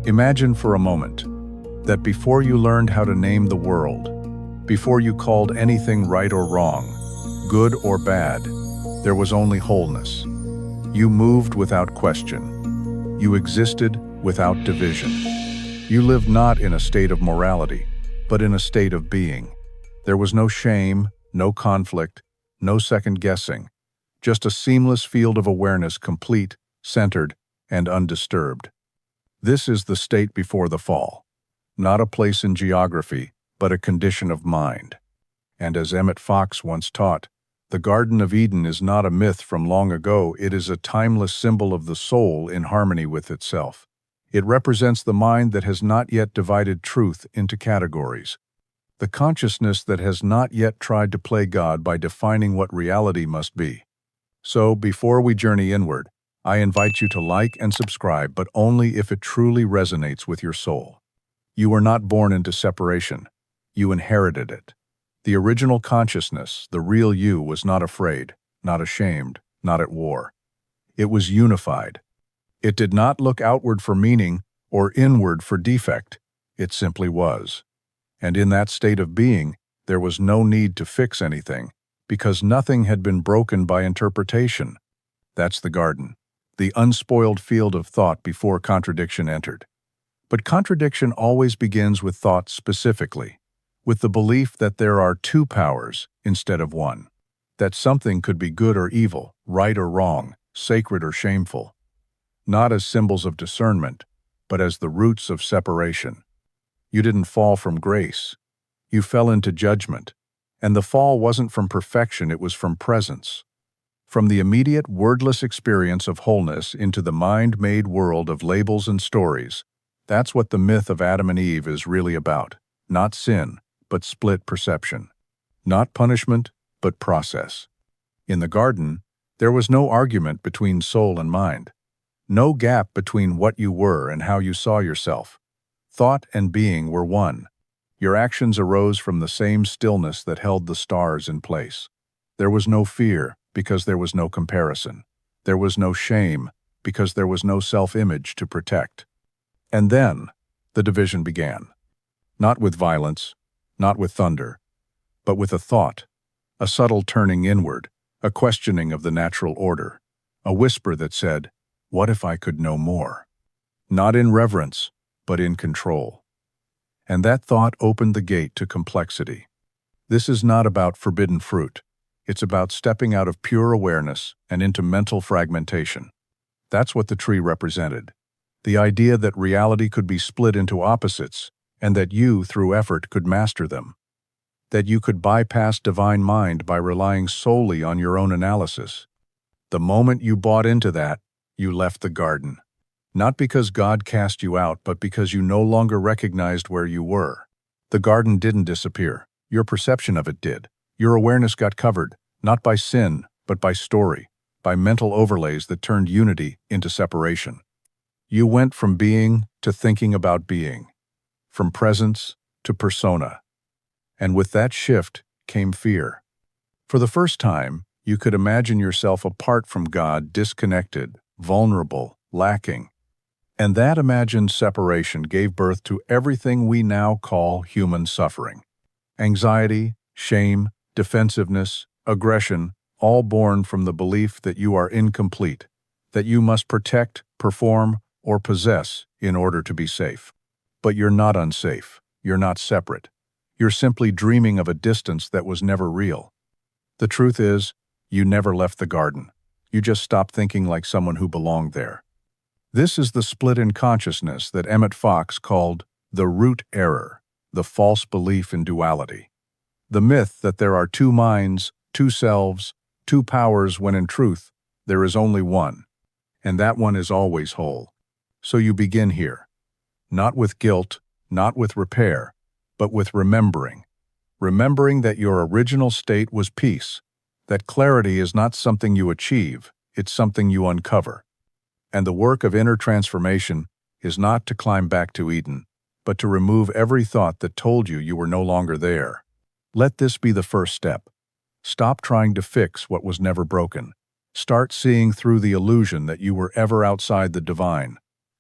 Imagine for a moment that before you learned how to name the world, before you called anything right or wrong, good or bad, there was only wholeness. You moved without question. You existed without division. You lived not in a state of morality, but in a state of being. There was no shame, no conflict, no second guessing, just a seamless field of awareness, complete, centered, and undisturbed. This is the state before the fall, not a place in geography, but a condition of mind. And as Emmet Fox once taught, the Garden of Eden is not a myth from long ago, it is a timeless symbol of the soul in harmony with itself. It represents the mind that has not yet divided truth into categories, the consciousness that has not yet tried to play God by defining what reality must be. So, before we journey inward, I invite you to like and subscribe, but only if it truly resonates with your soul. You were not born into separation. You inherited it. The original consciousness, the real you, was not afraid, not ashamed, not at war. It was unified. It did not look outward for meaning or inward for defect. It simply was. And in that state of being, there was no need to fix anything, because nothing had been broken by interpretation. That's the garden, the unspoiled field of thought before contradiction entered. But contradiction always begins with thought specifically, with the belief that there are two powers instead of one, that something could be good or evil, right or wrong, sacred or shameful, not as symbols of discernment, but as the roots of separation. You didn't fall from grace. You fell into judgment, and the fall wasn't from perfection, it was from presence. From the immediate, wordless experience of wholeness into the mind-made world of labels and stories. That's what the myth of Adam and Eve is really about. Not sin, but split perception. Not punishment, but process. In the garden, there was no argument between soul and mind. No gap between what you were and how you saw yourself. Thought and being were one. Your actions arose from the same stillness that held the stars in place. There was no fear, because there was no comparison. There was no shame, because there was no self-image to protect. And then, the division began. Not with violence, not with thunder, but with a thought, a subtle turning inward, a questioning of the natural order, a whisper that said, "What if I could know more?" Not in reverence, but in control. And that thought opened the gate to complexity. This is not about forbidden fruit. It's about stepping out of pure awareness and into mental fragmentation. That's what the tree represented. The idea that reality could be split into opposites, and that you, through effort, could master them. That you could bypass divine mind by relying solely on your own analysis. The moment you bought into that, you left the garden. Not because God cast you out, but because you no longer recognized where you were. The garden didn't disappear. Your perception of it did. Your awareness got covered, not by sin, but by story, by mental overlays that turned unity into separation. You went from being to thinking about being, from presence to persona. And with that shift came fear. For the first time, you could imagine yourself apart from God, disconnected, vulnerable, lacking. And that imagined separation gave birth to everything we now call human suffering. Anxiety, shame, defensiveness, aggression, all born from the belief that you are incomplete, that you must protect, perform, or possess in order to be safe. But you're not unsafe. You're not separate. You're simply dreaming of a distance that was never real. The truth is, you never left the garden. You just stopped thinking like someone who belonged there. This is the split in consciousness that Emmet Fox called the root error, the false belief in duality. The myth that there are two minds, two selves, two powers, when in truth, there is only one, and that one is always whole. So you begin here, not with guilt, not with repair, but with remembering. Remembering that your original state was peace, that clarity is not something you achieve, it's something you uncover. And the work of inner transformation is not to climb back to Eden, but to remove every thought that told you you were no longer there. Let this be the first step. Stop trying to fix what was never broken. Start seeing through the illusion that you were ever outside the divine.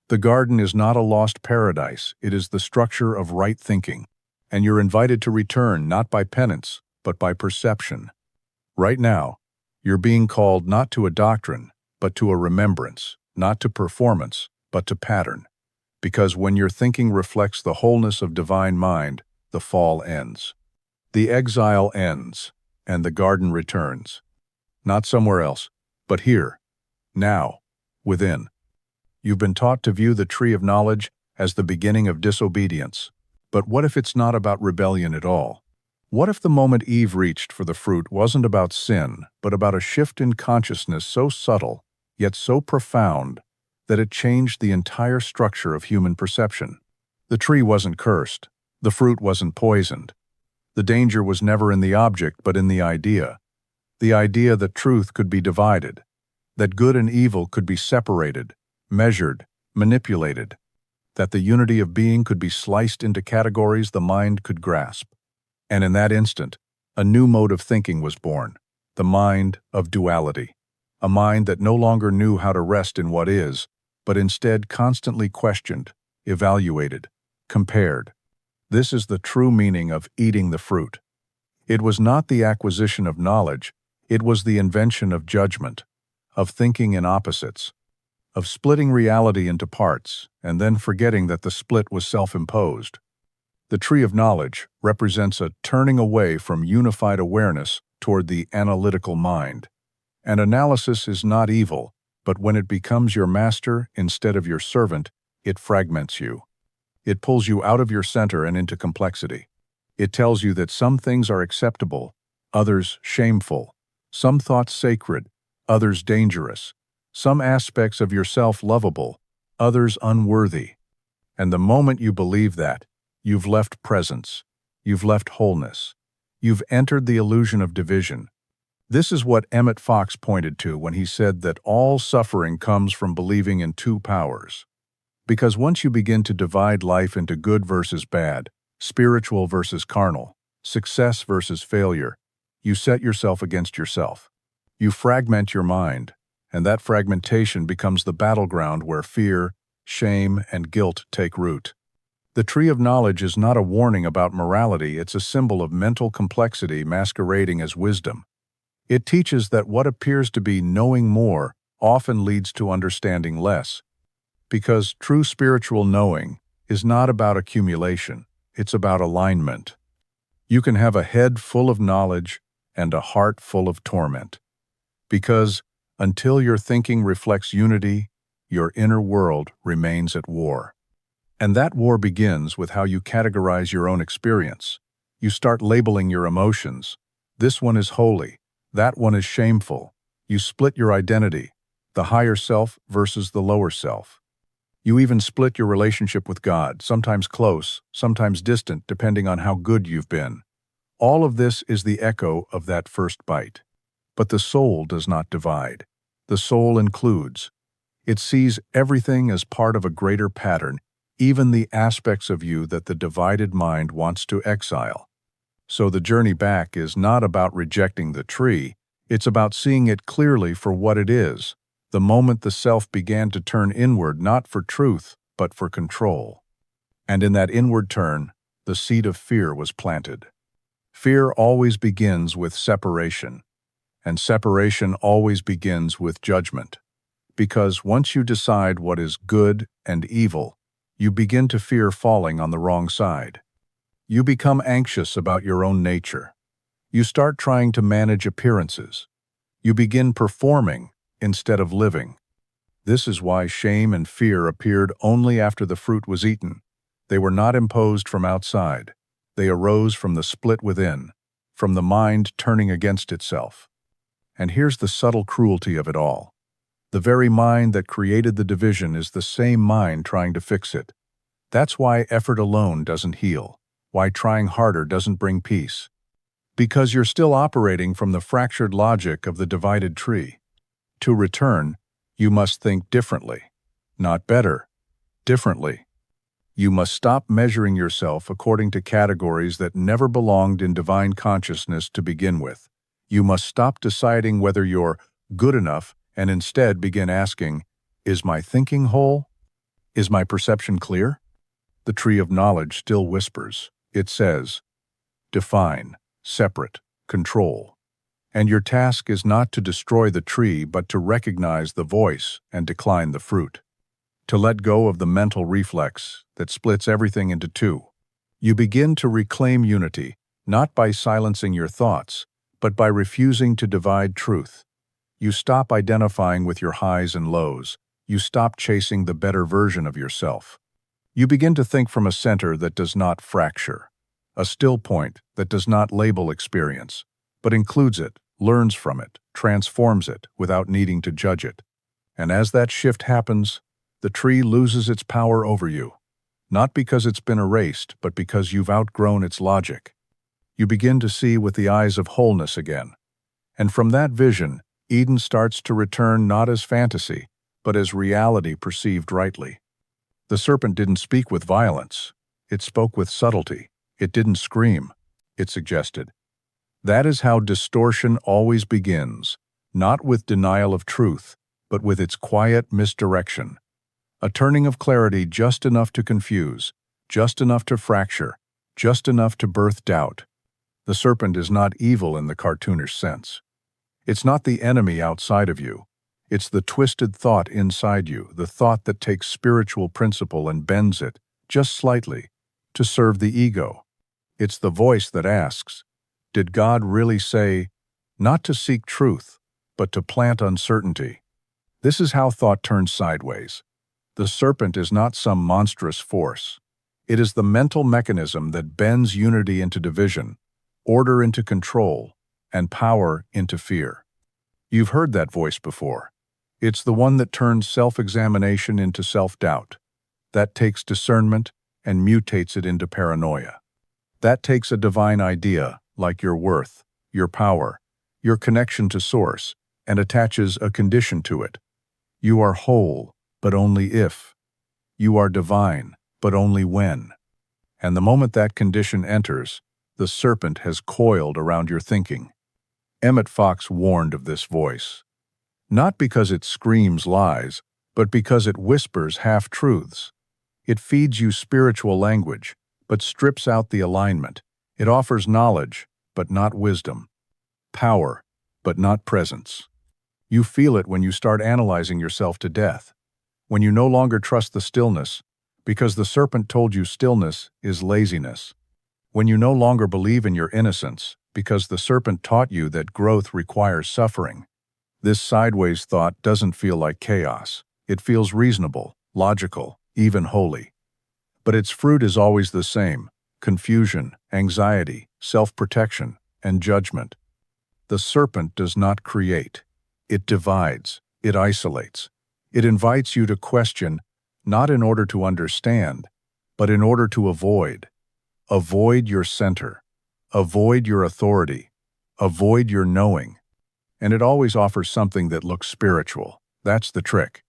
The garden is not a lost paradise, it is the structure of right thinking, and you're invited to return not by penance, but by perception. Right now, you're being called not to a doctrine, but to a remembrance, not to performance, but to pattern. Because when your thinking reflects the wholeness of divine mind, the fall ends. The exile ends, and the garden returns. Not somewhere else, but here, now, within. You've been taught to view the tree of knowledge as the beginning of disobedience. But what if it's not about rebellion at all? What if the moment Eve reached for the fruit wasn't about sin, but about a shift in consciousness so subtle, yet so profound, that it changed the entire structure of human perception? The tree wasn't cursed. The fruit wasn't poisoned. The danger was never in the object, but in the idea. The idea that truth could be divided, that good and evil could be separated, measured, manipulated, that the unity of being could be sliced into categories the mind could grasp. And in that instant, a new mode of thinking was born, the mind of duality, a mind that no longer knew how to rest in what is, but instead constantly questioned, evaluated, compared. This is the true meaning of eating the fruit. It was not the acquisition of knowledge, it was the invention of judgment, of thinking in opposites, of splitting reality into parts, and then forgetting that the split was self-imposed. The tree of knowledge represents a turning away from unified awareness toward the analytical mind. And analysis is not evil, but when it becomes your master instead of your servant, it fragments you. It pulls you out of your center and into complexity. It tells you that some things are acceptable, others shameful, some thoughts sacred, others dangerous, some aspects of yourself lovable, others unworthy. And the moment you believe that, you've left presence, you've left wholeness, you've entered the illusion of division. This is what Emmet Fox pointed to when he said that all suffering comes from believing in two powers. Because once you begin to divide life into good versus bad, spiritual versus carnal, success versus failure, you set yourself against yourself. You fragment your mind, and that fragmentation becomes the battleground where fear, shame, and guilt take root. The tree of knowledge is not a warning about morality, it's a symbol of mental complexity masquerading as wisdom. It teaches that what appears to be knowing more often leads to understanding less. Because true spiritual knowing is not about accumulation, it's about alignment. You can have a head full of knowledge and a heart full of torment. Because until your thinking reflects unity, your inner world remains at war. And that war begins with how you categorize your own experience. You start labeling your emotions. This one is holy, that one is shameful. You split your identity, the higher self versus the lower self. You even split your relationship with God, sometimes close, sometimes distant, depending on how good you've been. All of this is the echo of that first bite. But the soul does not divide. The soul includes. It sees everything as part of a greater pattern, even the aspects of you that the divided mind wants to exile. So the journey back is not about rejecting the tree, it's about seeing it clearly for what it is, the moment the self began to turn inward not for truth, but for control. And in that inward turn, the seed of fear was planted. Fear always begins with separation. And separation always begins with judgment. Because once you decide what is good and evil, you begin to fear falling on the wrong side. You become anxious about your own nature. You start trying to manage appearances. You begin performing instead of living. This is why shame and fear appeared only after the fruit was eaten. They were not imposed from outside. They arose from the split within, from the mind turning against itself. And here's the subtle cruelty of it all. The very mind that created the division is the same mind trying to fix it. That's why effort alone doesn't heal, why trying harder doesn't bring peace. Because you're still operating from the fractured logic of the divided tree. To return, you must think differently. Not better, differently. You must stop measuring yourself according to categories that never belonged in divine consciousness to begin with. You must stop deciding whether you're good enough and instead begin asking, is my thinking whole? Is my perception clear? The tree of knowledge still whispers. It says, define, separate, control. And your task is not to destroy the tree, but to recognize the voice and decline the fruit. To let go of the mental reflex that splits everything into two. You begin to reclaim unity, not by silencing your thoughts, but by refusing to divide truth. You stop identifying with your highs and lows. You stop chasing the better version of yourself. You begin to think from a center that does not fracture, a still point that does not label experience, but includes it, learns from it, transforms it without needing to judge it. And as that shift happens, the tree loses its power over you, not because it's been erased, but because you've outgrown its logic. You begin to see with the eyes of wholeness again. And from that vision, Eden starts to return not as fantasy, but as reality perceived rightly. The serpent didn't speak with violence. It spoke with subtlety. It didn't scream. It suggested. That is how distortion always begins, not with denial of truth, but with its quiet misdirection. A turning of clarity just enough to confuse, just enough to fracture, just enough to birth doubt. The serpent is not evil in the cartoonish sense. It's not the enemy outside of you. It's the twisted thought inside you, the thought that takes spiritual principle and bends it, just slightly, to serve the ego. It's the voice that asks, did God really say, not to seek truth, but to plant uncertainty? This is how thought turns sideways. The serpent is not some monstrous force. It is the mental mechanism that bends unity into division, order into control, and power into fear. You've heard that voice before. It's the one that turns self-examination into self-doubt, that takes discernment and mutates it into paranoia. That takes a divine idea, like your worth, your power, your connection to source, and attaches a condition to it. You are whole, but only if. You are divine, but only when. And the moment that condition enters, the serpent has coiled around your thinking. Emmet Fox warned of this voice. Not because it screams lies, but because it whispers half-truths. It feeds you spiritual language, but strips out the alignment. It offers knowledge, but not wisdom. Power, but not presence. You feel it when you start analyzing yourself to death. When you no longer trust the stillness, because the serpent told you stillness is laziness. When you no longer believe in your innocence, because the serpent taught you that growth requires suffering. This sideways thought doesn't feel like chaos. It feels reasonable, logical, even holy. But its fruit is always the same: confusion, anxiety, self-protection, and judgment. The serpent does not create. It divides. It isolates. It invites you to question, not in order to understand, but in order to avoid. Avoid your center. Avoid your authority. Avoid your knowing. And it always offers something that looks spiritual. That's the trick.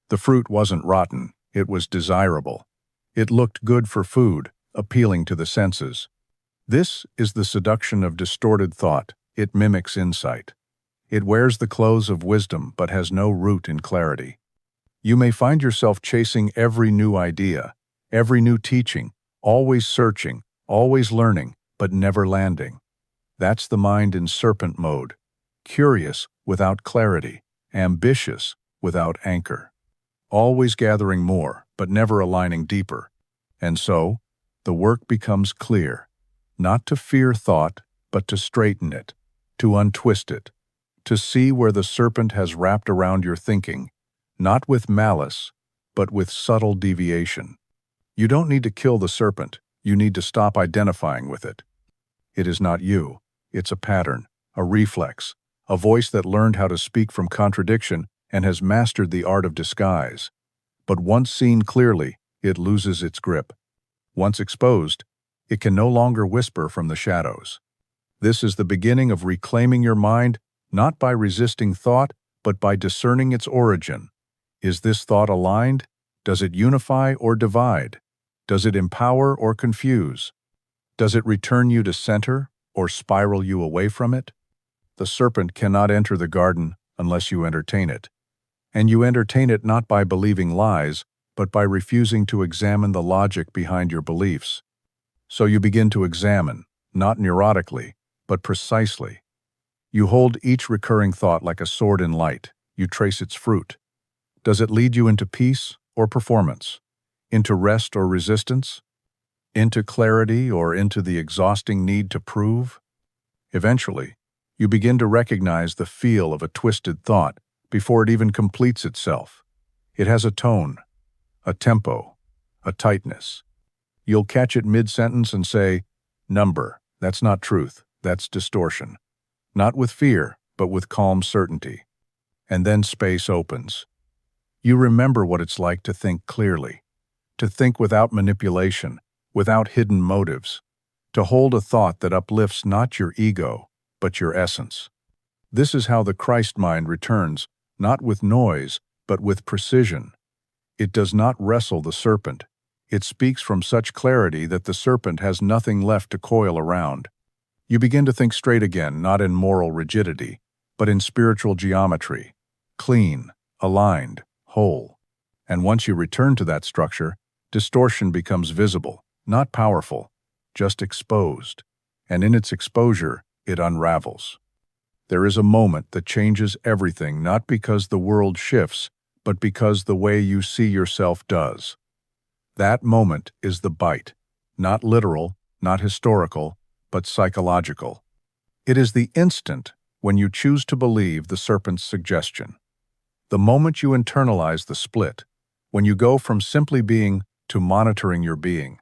The fruit wasn't rotten. It was desirable. It looked good for food, appealing to the senses. This is the seduction of distorted thought. It mimics insight. It wears the clothes of wisdom but has no root in clarity. You may find yourself chasing every new idea, every new teaching, always searching, always learning, but never landing. That's the mind in serpent mode. Curious without clarity, ambitious without anchor. Always gathering more, but never aligning deeper. And so, the work becomes clear. Not to fear thought, but to straighten it, to untwist it, to see where the serpent has wrapped around your thinking, not with malice, but with subtle deviation. You don't need to kill the serpent, you need to stop identifying with it. It is not you, it's a pattern, a reflex, a voice that learned how to speak from contradiction and has mastered the art of disguise. But once seen clearly, it loses its grip. Once exposed, it can no longer whisper from the shadows. This is the beginning of reclaiming your mind, not by resisting thought, but by discerning its origin. Is this thought aligned? Does it unify or divide? Does it empower or confuse? Does it return you to center or spiral you away from it? The serpent cannot enter the garden unless you entertain it. And you entertain it not by believing lies, but by refusing to examine the logic behind your beliefs. So you begin to examine, not neurotically, but precisely. You hold each recurring thought like a sword in light. You trace its fruit. Does it lead you into peace or performance? Into rest or resistance? Into clarity or into the exhausting need to prove? Eventually, you begin to recognize the feel of a twisted thought before it even completes itself. It has a tone, a tempo, a tightness. You'll catch it mid-sentence and say, "Number, that's not truth, that's distortion." Not with fear, but with calm certainty. And then space opens. You remember what it's like to think clearly, to think without manipulation, without hidden motives, to hold a thought that uplifts not your ego, but your essence. This is how the Christ mind returns, not with noise, but with precision. It does not wrestle the serpent. It speaks from such clarity that the serpent has nothing left to coil around. You begin to think straight again, not in moral rigidity, but in spiritual geometry, clean, aligned, whole. And once you return to that structure, distortion becomes visible, not powerful, just exposed. And in its exposure, it unravels. There is a moment that changes everything, not because the world shifts, but because the way you see yourself does. That moment is the bite, not literal, not historical, but psychological. It is the instant when you choose to believe the serpent's suggestion. The moment you internalize the split, when you go from simply being to monitoring your being.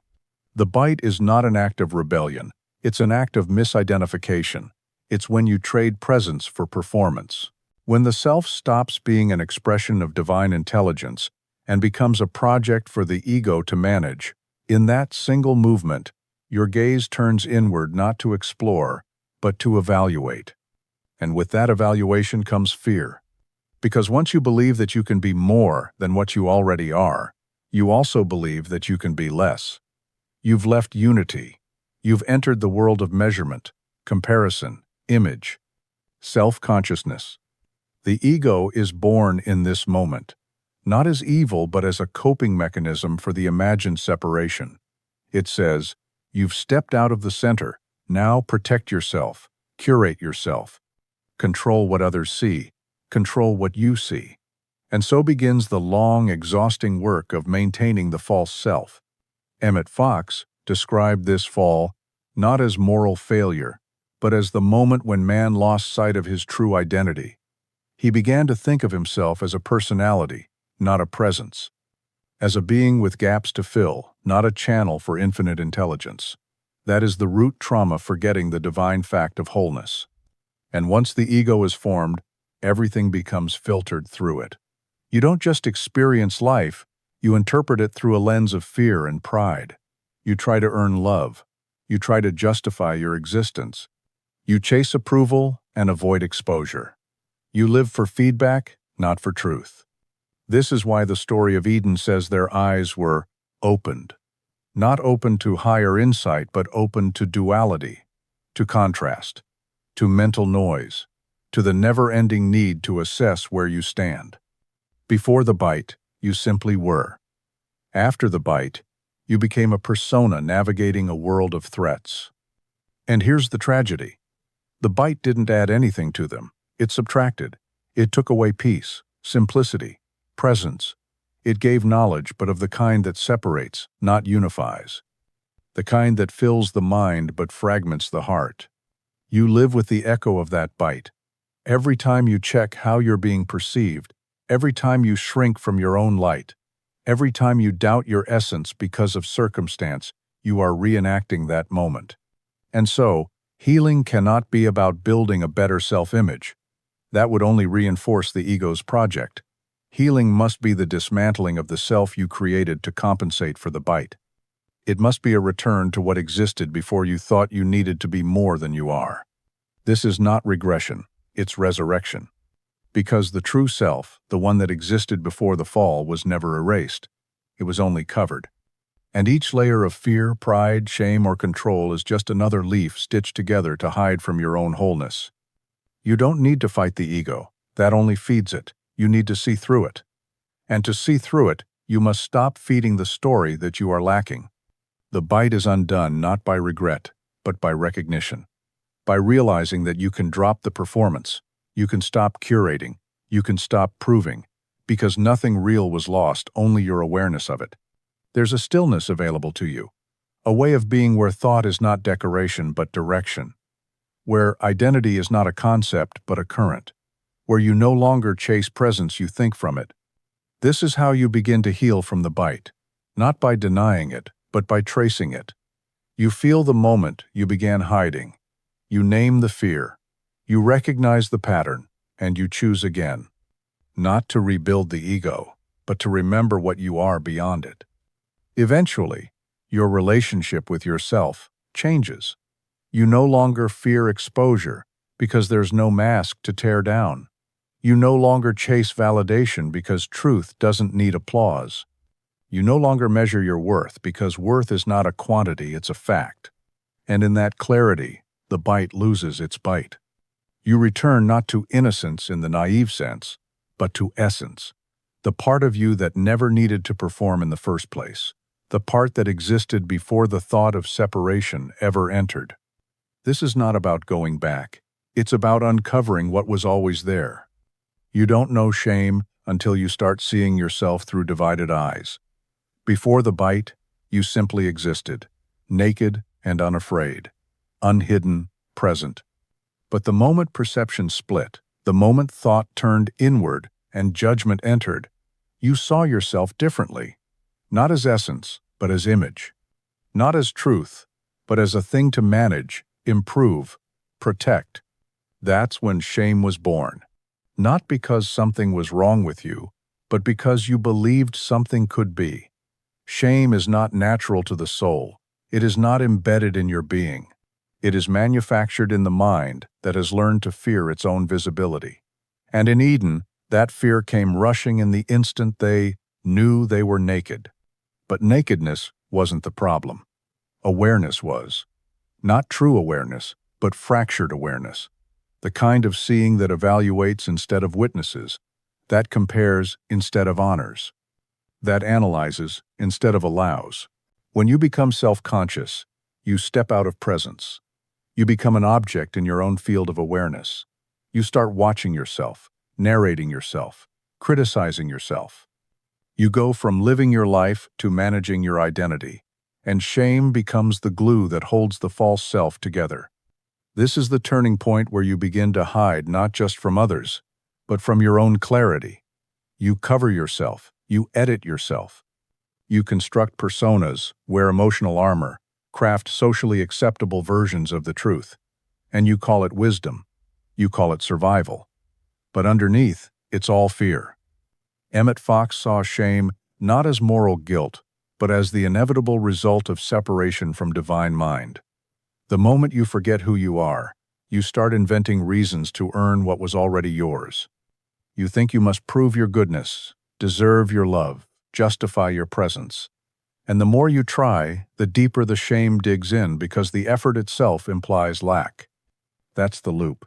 The bite is not an act of rebellion, it's an act of misidentification. It's when you trade presence for performance. When the self stops being an expression of divine intelligence and becomes a project for the ego to manage, in that single movement, your gaze turns inward not to explore, but to evaluate. And with that evaluation comes fear. Because once you believe that you can be more than what you already are, you also believe that you can be less. You've left unity. You've entered the world of measurement, comparison, image, self-consciousness. The ego is born in this moment, not as evil but as a coping mechanism for the imagined separation. It says, "You've stepped out of the center, now protect yourself, curate yourself, control what others see, control what you see." And so begins the long, exhausting work of maintaining the false self. Emmet Fox described this fall not as moral failure, but as the moment when man lost sight of his true identity. He began to think of himself as a personality, not a presence. As a being with gaps to fill, not a channel for infinite intelligence. That is the root trauma forgetting the divine fact of wholeness. And once the ego is formed, everything becomes filtered through it. You don't just experience life, you interpret it through a lens of fear and pride. You try to earn love. You try to justify your existence. You chase approval and avoid exposure. You live for feedback, not for truth. This is why the story of Eden says their eyes were opened. Not open to higher insight, but open to duality, to contrast, to mental noise, to the never-ending need to assess where you stand. Before the bite, you simply were. After the bite, you became a persona navigating a world of threats. And here's the tragedy. The bite didn't add anything to them. It subtracted. It took away peace, simplicity, presence. It gave knowledge, but of the kind that separates, not unifies. The kind that fills the mind but fragments the heart. You live with the echo of that bite. Every time you check how you're being perceived, every time you shrink from your own light, every time you doubt your essence because of circumstance, you are reenacting that moment. And so, healing cannot be about building a better self-image. That would only reinforce the ego's project. Healing must be the dismantling of the self you created to compensate for the bite. It must be a return to what existed before you thought you needed to be more than you are. This is not regression, it's resurrection. Because the true self, the one that existed before the fall, was never erased. It was only covered. And each layer of fear, pride, shame, or control is just another leaf stitched together to hide from your own wholeness. You don't need to fight the ego. That only feeds it. You need to see through it. And to see through it, You must stop feeding the story that you are lacking. The bite is undone not by regret, but by recognition. By realizing that you can drop the performance, you can stop curating, you can stop proving, because nothing real was lost, only your awareness of it. There's a stillness available to you, a way of being where thought is not decoration but direction, where identity is not a concept but a current, where you no longer chase presence, you think from it. This is how you begin to heal from the bite, not by denying it, but by tracing it. You feel the moment you began hiding. You name the fear. You recognize the pattern, and you choose again. Not to rebuild the ego, but to remember what you are beyond it. Eventually, your relationship with yourself changes. You no longer fear exposure because there's no mask to tear down. You no longer chase validation because truth doesn't need applause. You no longer measure your worth because worth is not a quantity, it's a fact. And in that clarity, the bite loses its bite. You return not to innocence in the naive sense, but to essence, the part of you that never needed to perform in the first place, the part that existed before the thought of separation ever entered. This is not about going back. It's about uncovering what was always there. You don't know shame until you start seeing yourself through divided eyes. Before the bite, you simply existed, naked and unafraid, unhidden, present. But the moment perception split, the moment thought turned inward and judgment entered, you saw yourself differently, not as essence, but as image, not as truth, but as a thing to manage, improve, protect. That's when shame was born. Not because something was wrong with you, but because you believed something could be. Shame is not natural to the soul. It is not embedded in your being. It is manufactured in the mind that has learned to fear its own visibility. And in Eden, that fear came rushing in the instant they knew they were naked. But nakedness wasn't the problem. Awareness was. Not true awareness, but fractured awareness. The kind of seeing that evaluates instead of witnesses, that compares instead of honors, that analyzes instead of allows. When you become self-conscious, you step out of presence. You become an object in your own field of awareness. You start watching yourself, narrating yourself, criticizing yourself. You go from living your life to managing your identity, and shame becomes the glue that holds the false self together. This is the turning point where you begin to hide not just from others, but from your own clarity. You cover yourself, you edit yourself. You construct personas, wear emotional armor, craft socially acceptable versions of the truth. And you call it wisdom. You call it survival. But underneath, it's all fear. Emmet Fox saw shame not as moral guilt, but as the inevitable result of separation from divine mind. The moment you forget who you are, you start inventing reasons to earn what was already yours. You think you must prove your goodness, deserve your love, justify your presence. And the more you try, the deeper the shame digs in because the effort itself implies lack. That's the loop.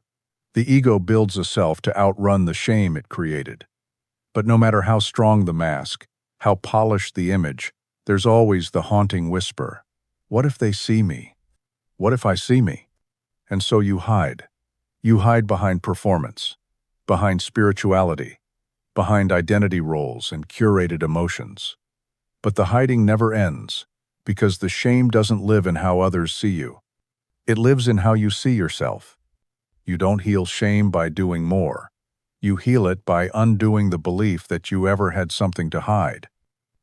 The ego builds a self to outrun the shame it created. But no matter how strong the mask, how polished the image, there's always the haunting whisper. What if they see me? What if I see me? And so you hide. You hide behind performance, behind spirituality, behind identity roles and curated emotions. But the hiding never ends, because the shame doesn't live in how others see you. It lives in how you see yourself. You don't heal shame by doing more. You heal it by undoing the belief that you ever had something to hide.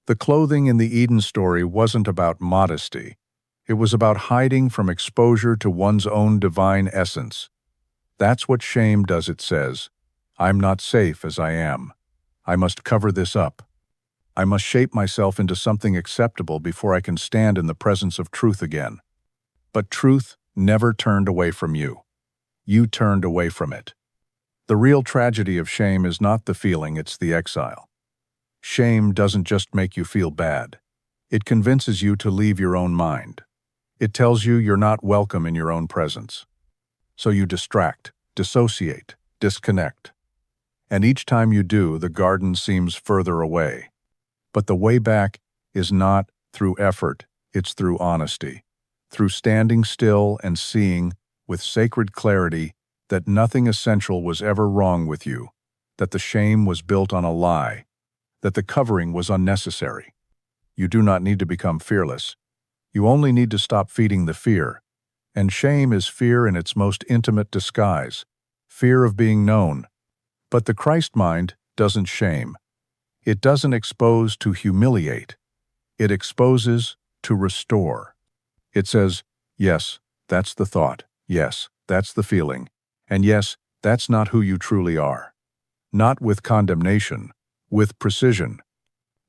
The clothing in the Eden story wasn't about modesty. It was about hiding from exposure to one's own divine essence. That's what shame does, it says. I'm not safe as I am. I must cover this up. I must shape myself into something acceptable before I can stand in the presence of truth again. But truth never turned away from you. You turned away from it. The real tragedy of shame is not the feeling, it's the exile. Shame doesn't just make you feel bad. It convinces you to leave your own mind. It tells you you're not welcome in your own presence. So you distract, dissociate, disconnect. And each time you do, the garden seems further away. But the way back is not through effort, it's through honesty, through standing still and seeing, with sacred clarity, that nothing essential was ever wrong with you, that the shame was built on a lie, that the covering was unnecessary. You do not need to become fearless. You only need to stop feeding the fear. And shame is fear in its most intimate disguise, fear of being known. But the Christ mind doesn't shame. It doesn't expose to humiliate. It exposes to restore. It says, yes, that's the thought. Yes, that's the feeling. And yes, that's not who you truly are. Not with condemnation, with precision.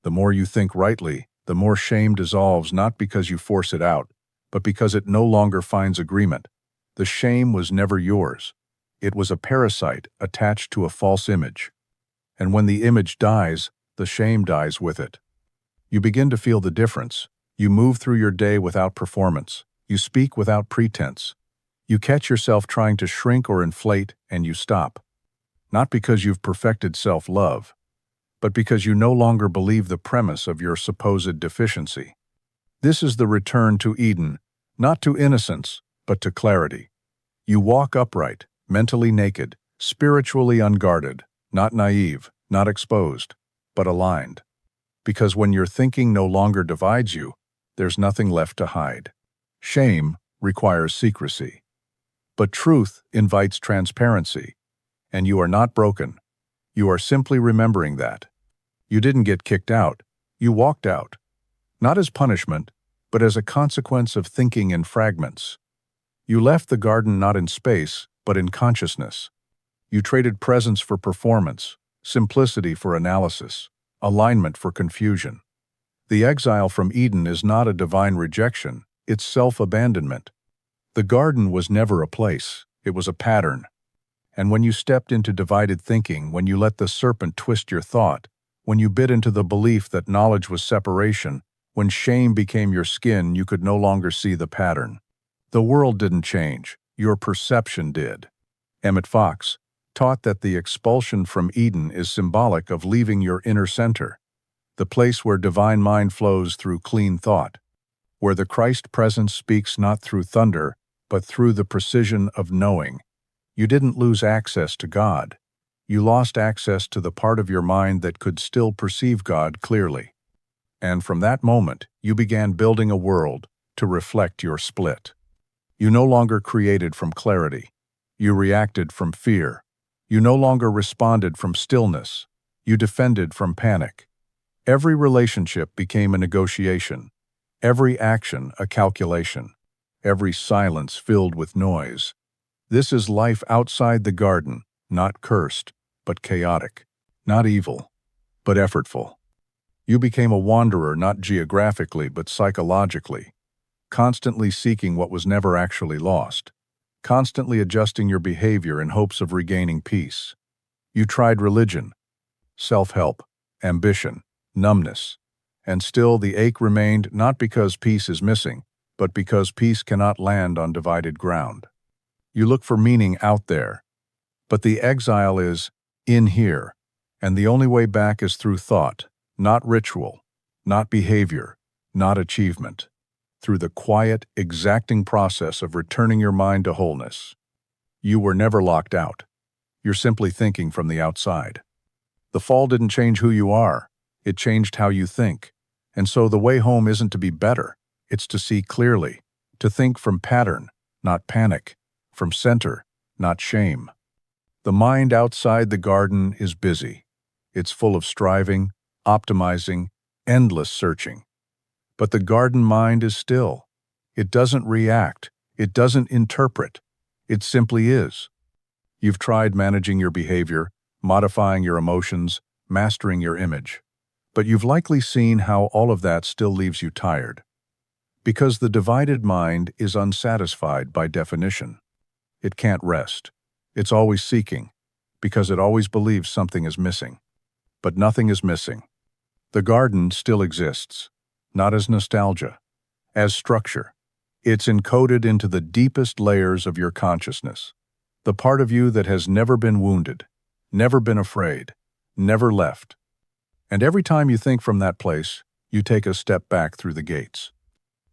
The more you think rightly, the more shame dissolves, not because you force it out, but because it no longer finds agreement. The shame was never yours. It was a parasite attached to a false image. And when the image dies, the shame dies with it. You begin to feel the difference. You move through your day without performance. You speak without pretense. You catch yourself trying to shrink or inflate, and you stop. Not because you've perfected self-love, but because you no longer believe the premise of your supposed deficiency. This is the return to Eden, not to innocence, but to clarity. You walk upright, mentally naked, spiritually unguarded, not naive, not exposed, but aligned. Because when your thinking no longer divides you, there's nothing left to hide. Shame requires secrecy. But truth invites transparency. And you are not broken. You are simply remembering that. You didn't get kicked out. You walked out. Not as punishment, but as a consequence of thinking in fragments. You left the garden not in space, but in consciousness. You traded presence for performance, simplicity for analysis, alignment for confusion. The exile from Eden is not a divine rejection, it's self-abandonment. The garden was never a place, it was a pattern. And when you stepped into divided thinking, when you let the serpent twist your thought, when you bit into the belief that knowledge was separation, when shame became your skin, you could no longer see the pattern. The world didn't change, your perception did. Emmet Fox taught that the expulsion from Eden is symbolic of leaving your inner center, the place where divine mind flows through clean thought, where the Christ presence speaks not through thunder, but through the precision of knowing. You didn't lose access to God. You lost access to the part of your mind that could still perceive God clearly. And from that moment, you began building a world to reflect your split. You no longer created from clarity. You reacted from fear. You no longer responded from stillness. You defended from panic. Every relationship became a negotiation. Every action a calculation. Every silence filled with noise. This is life outside the garden, not cursed, but chaotic. Not evil, but effortful. You became a wanderer not geographically, but psychologically, constantly seeking what was never actually lost, constantly adjusting your behavior in hopes of regaining peace. You tried religion, self-help, ambition, numbness, and still the ache remained, not because peace is missing, but because peace cannot land on divided ground. You look for meaning out there, but the exile is in here, and the only way back is through thought, not ritual, not behavior, not achievement, through the quiet, exacting process of returning your mind to wholeness. You were never locked out. You're simply thinking from the outside. The fall didn't change who you are, it changed how you think. And so the way home isn't to be better, it's to see clearly, to think from pattern, not panic, from center, not shame. The mind outside the garden is busy. It's full of striving, optimizing, endless searching. But the garden mind is still. It doesn't react. It doesn't interpret. It simply is. You've tried managing your behavior, modifying your emotions, mastering your image. But you've likely seen how all of that still leaves you tired. Because the divided mind is unsatisfied by definition. It can't rest. It's always seeking, because it always believes something is missing. But nothing is missing. The garden still exists, not as nostalgia, as structure. It's encoded into the deepest layers of your consciousness, the part of you that has never been wounded, never been afraid, never left. And every time you think from that place, you take a step back through the gates.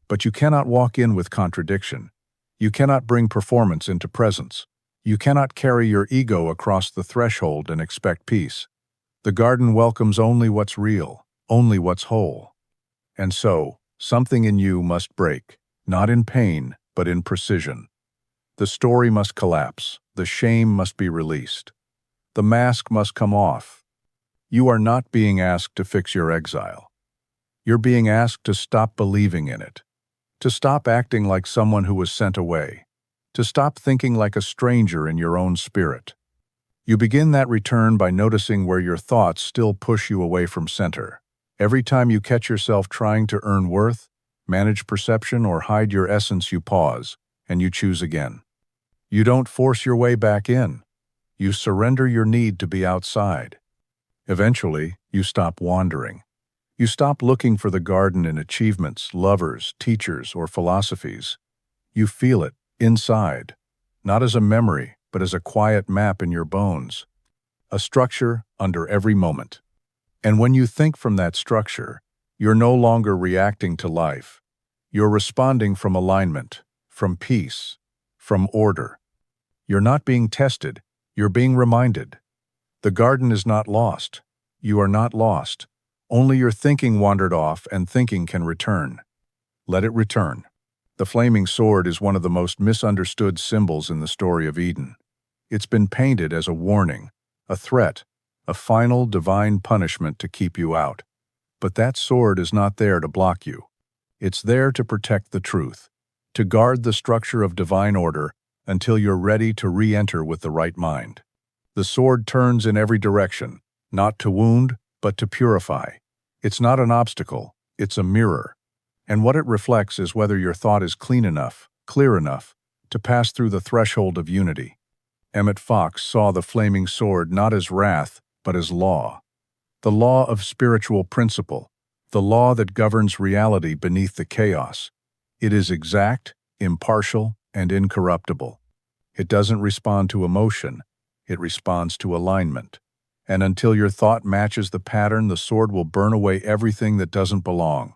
But you cannot walk in with contradiction. You cannot bring performance into presence. You cannot carry your ego across the threshold and expect peace. The garden welcomes only what's real, only what's whole. And so, something in you must break, not in pain, but in precision. The story must collapse. The shame must be released. The mask must come off. You are not being asked to fix your exile. You're being asked to stop believing in it, to stop acting like someone who was sent away, to stop thinking like a stranger in your own spirit. You begin that return by noticing where your thoughts still push you away from center. Every time you catch yourself trying to earn worth, manage perception, or hide your essence, you pause, and you choose again. You don't force your way back in. You surrender your need to be outside. Eventually, you stop wandering. You stop looking for the garden in achievements, lovers, teachers, or philosophies. You feel it, inside, not as a memory, but as a quiet map in your bones, a structure under every moment. And when you think from that structure, you're no longer reacting to life. You're responding from alignment, from peace, from order. You're not being tested, you're being reminded. The garden is not lost. You are not lost. Only your thinking wandered off, and thinking can return. Let it return. The flaming sword is one of the most misunderstood symbols in the story of Eden. It's been painted as a warning, a threat, a final divine punishment to keep you out. But that sword is not there to block you. It's there to protect the truth, to guard the structure of divine order until you're ready to re-enter with the right mind. The sword turns in every direction, not to wound, but to purify. It's not an obstacle, it's a mirror. And what it reflects is whether your thought is clean enough, clear enough, to pass through the threshold of unity. Emmet Fox saw the flaming sword not as wrath, but as law. The law of spiritual principle, the law that governs reality beneath the chaos. It is exact, impartial, and incorruptible. It doesn't respond to emotion, it responds to alignment. And until your thought matches the pattern, the sword will burn away everything that doesn't belong.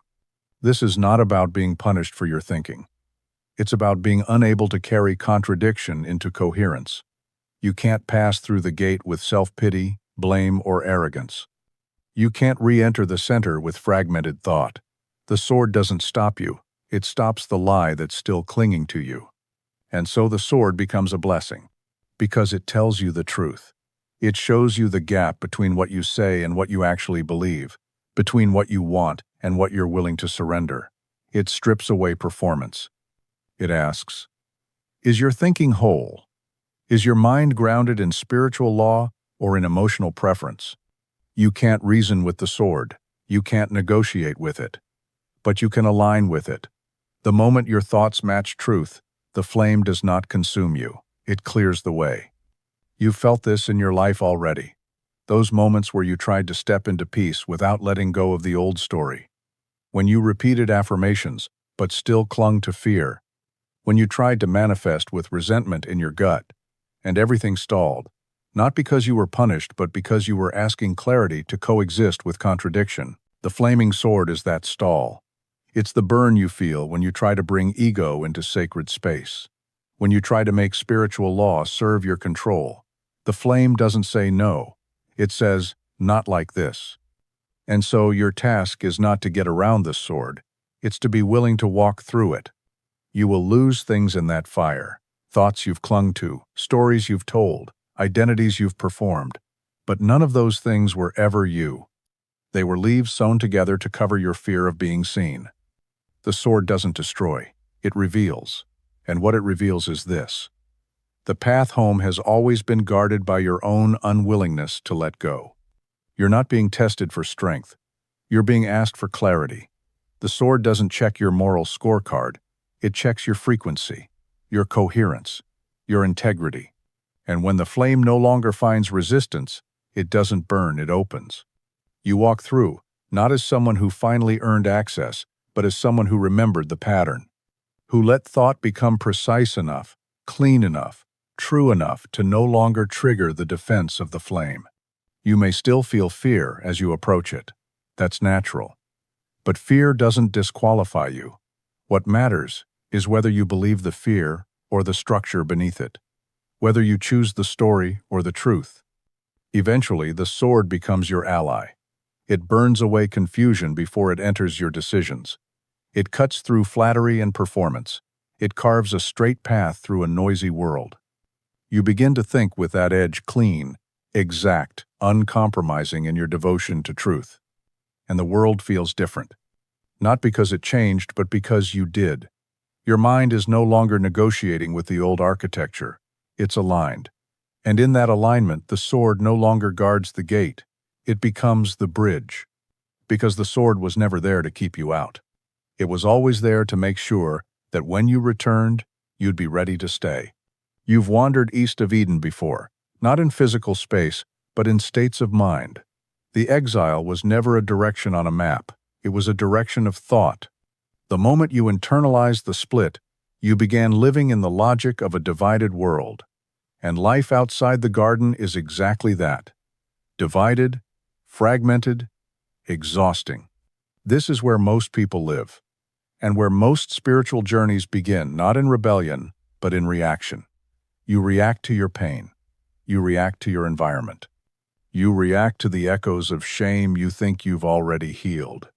This is not about being punished for your thinking. It's about being unable to carry contradiction into coherence. You can't pass through the gate with self-pity, blame, or arrogance. You can't re-enter the center with fragmented thought. The sword doesn't stop you. It stops the lie that's still clinging to you. And so the sword becomes a blessing, because it tells you the truth. It shows you the gap between what you say and what you actually believe, between what you want and what you're willing to surrender. It strips away performance. It asks, is your thinking whole? Is your mind grounded in spiritual law or in emotional preference? You can't reason with the sword. You can't negotiate with it. But you can align with it. The moment your thoughts match truth, the flame does not consume you. It clears the way. You've felt this in your life already. Those moments where you tried to step into peace without letting go of the old story. When you repeated affirmations, but still clung to fear. When you tried to manifest with resentment in your gut, and everything stalled. Not because you were punished, but because you were asking clarity to coexist with contradiction. The flaming sword is that stall. It's the burn you feel when you try to bring ego into sacred space. When you try to make spiritual law serve your control. The flame doesn't say no. It says, not like this. And so your task is not to get around this sword. It's to be willing to walk through it. You will lose things in that fire. Thoughts you've clung to, stories you've told, identities you've performed. But none of those things were ever you. They were leaves sewn together to cover your fear of being seen. The sword doesn't destroy, it reveals. And what it reveals is this. The path home has always been guarded by your own unwillingness to let go. You're not being tested for strength. You're being asked for clarity. The sword doesn't check your moral scorecard. It checks your frequency, your coherence, your integrity. And when the flame no longer finds resistance, it doesn't burn, it opens. You walk through, not as someone who finally earned access, but as someone who remembered the pattern, who let thought become precise enough, clean enough, true enough to no longer trigger the defense of the flame. You may still feel fear as you approach it. That's natural. But fear doesn't disqualify you. What matters is whether you believe the fear or the structure beneath it, whether you choose the story or the truth. Eventually, the sword becomes your ally. It burns away confusion before it enters your decisions. It cuts through flattery and performance. It carves a straight path through a noisy world. You begin to think with that edge clean, exact, uncompromising in your devotion to truth. And the world feels different. Not because it changed, but because you did. Your mind is no longer negotiating with the old architecture. It's aligned. And in that alignment, the sword no longer guards the gate. It becomes the bridge. Because the sword was never there to keep you out. It was always there to make sure that when you returned, you'd be ready to stay. You've wandered east of Eden before, not in physical space, but in states of mind. The exile was never a direction on a map. It was a direction of thought. The moment you internalized the split, you began living in the logic of a divided world. And life outside the garden is exactly that. Divided, fragmented, exhausting. This is where most people live, and where most spiritual journeys begin, not in rebellion, but in reaction. You react to your pain. You react to your environment. You react to the echoes of shame you think you've already healed.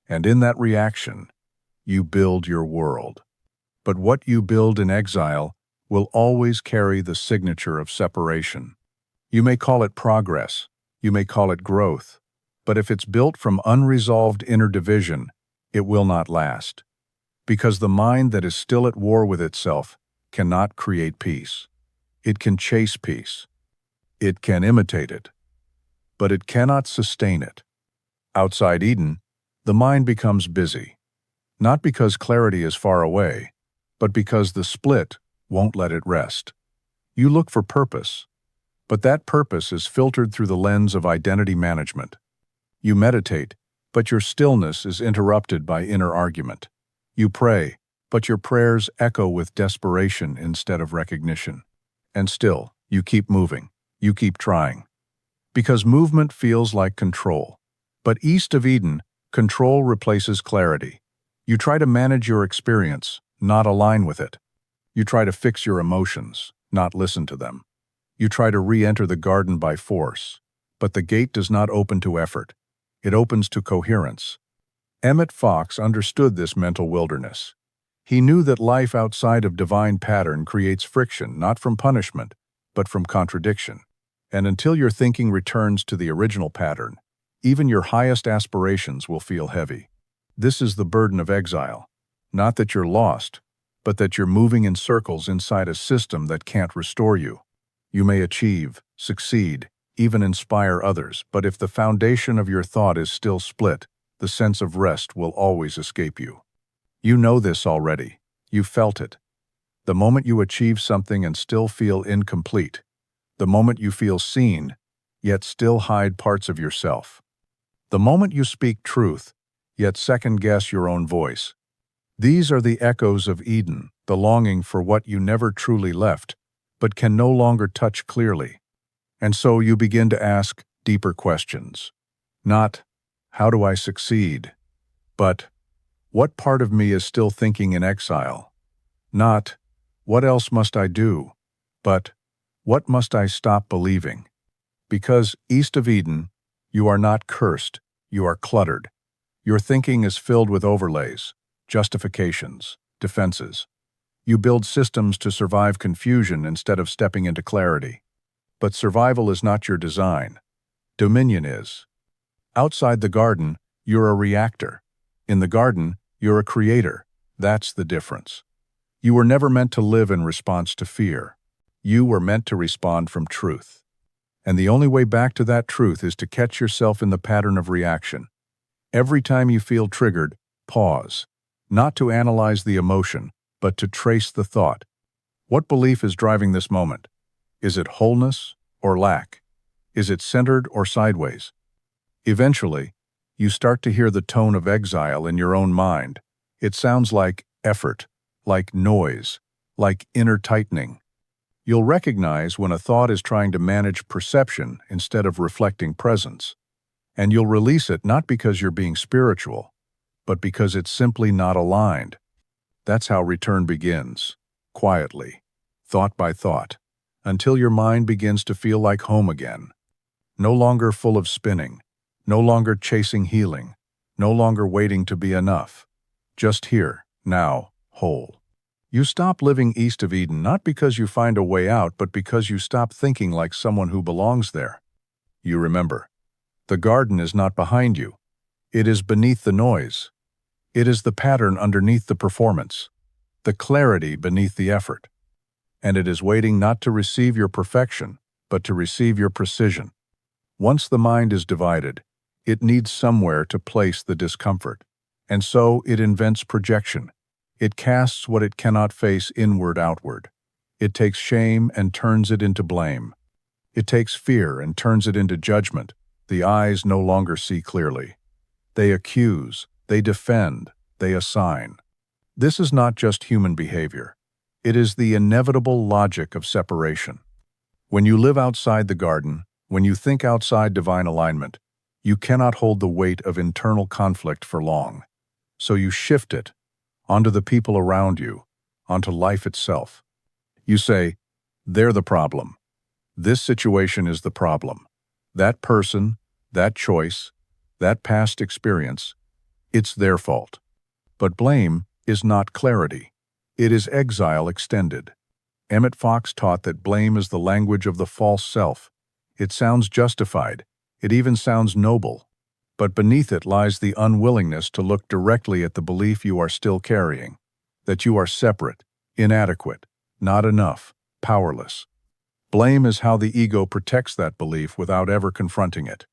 And in that reaction, you build your world. But what you build in exile will always carry the signature of separation. You may call it progress, you may call it growth, but if it's built from unresolved inner division, it will not last. Because the mind that is still at war with itself cannot create peace. It can chase peace. It can imitate it. But it cannot sustain it. Outside Eden, the mind becomes busy, not because clarity is far away, but because the split won't let it rest. You look for purpose, but that purpose is filtered through the lens of identity management. You meditate, but your stillness is interrupted by inner argument. You pray, but your prayers echo with desperation instead of recognition. And still, you keep moving, you keep trying. Because movement feels like control. But east of Eden, control replaces clarity. You try to manage your experience, not align with it. You try to fix your emotions, not listen to them. You try to re-enter the garden by force. But the gate does not open to effort. It opens to coherence. Emmet Fox understood this mental wilderness. He knew that life outside of divine pattern creates friction, not from punishment, but from contradiction. And until your thinking returns to the original pattern, even your highest aspirations will feel heavy. This is the burden of exile. Not that you're lost, but that you're moving in circles inside a system that can't restore you. You may achieve, succeed, even inspire others, but if the foundation of your thought is still split, the sense of rest will always escape you. You know this already. You felt it. The moment you achieve something and still feel incomplete. The moment you feel seen, yet still hide parts of yourself. The moment you speak truth, yet second-guess your own voice. These are the echoes of Eden, the longing for what you never truly left, but can no longer touch clearly. And so you begin to ask deeper questions. Not, how do I succeed? But, what part of me is still thinking in exile? Not, what else must I do? But, what must I stop believing? Because east of Eden, you are not cursed, you are cluttered. Your thinking is filled with overlays, justifications, defenses. You build systems to survive confusion instead of stepping into clarity. But survival is not your design. Dominion is. Outside the garden, you're a reactor. In the garden, you're a creator. That's the difference. You were never meant to live in response to fear. You were meant to respond from truth. And the only way back to that truth is to catch yourself in the pattern of reaction. Every time you feel triggered, pause. Not to analyze the emotion, but to trace the thought. What belief is driving this moment? Is it wholeness or lack? Is it centered or sideways? Eventually, you start to hear the tone of exile in your own mind. It sounds like effort, like noise, like inner tightening. You'll recognize when a thought is trying to manage perception instead of reflecting presence. And you'll release it not because you're being spiritual, but because it's simply not aligned. That's how return begins, quietly, thought by thought, until your mind begins to feel like home again. No longer full of spinning, no longer chasing healing, no longer waiting to be enough. Just here, now, whole. You stop living east of Eden not because you find a way out, but because you stop thinking like someone who belongs there. You remember, the garden is not behind you. It is beneath the noise. It is the pattern underneath the performance, the clarity beneath the effort. And it is waiting not to receive your perfection, but to receive your precision. Once the mind is divided, it needs somewhere to place the discomfort. And so it invents projection. It casts what it cannot face inward outward. It takes shame and turns it into blame. It takes fear and turns it into judgment. The eyes no longer see clearly. They accuse, they defend, they assign. This is not just human behavior. It is the inevitable logic of separation. When you live outside the garden, when you think outside divine alignment, you cannot hold the weight of internal conflict for long. So you shift it onto the people around you, onto life itself. You say, they're the problem. This situation is the problem. That person, that choice, that past experience, it's their fault. But blame is not clarity. It is exile extended. Emmet Fox taught that blame is the language of the false self. It sounds justified. It even sounds noble. But beneath it lies the unwillingness to look directly at the belief you are still carrying, that you are separate, inadequate, not enough, powerless. Blame is how the ego protects that belief without ever confronting it.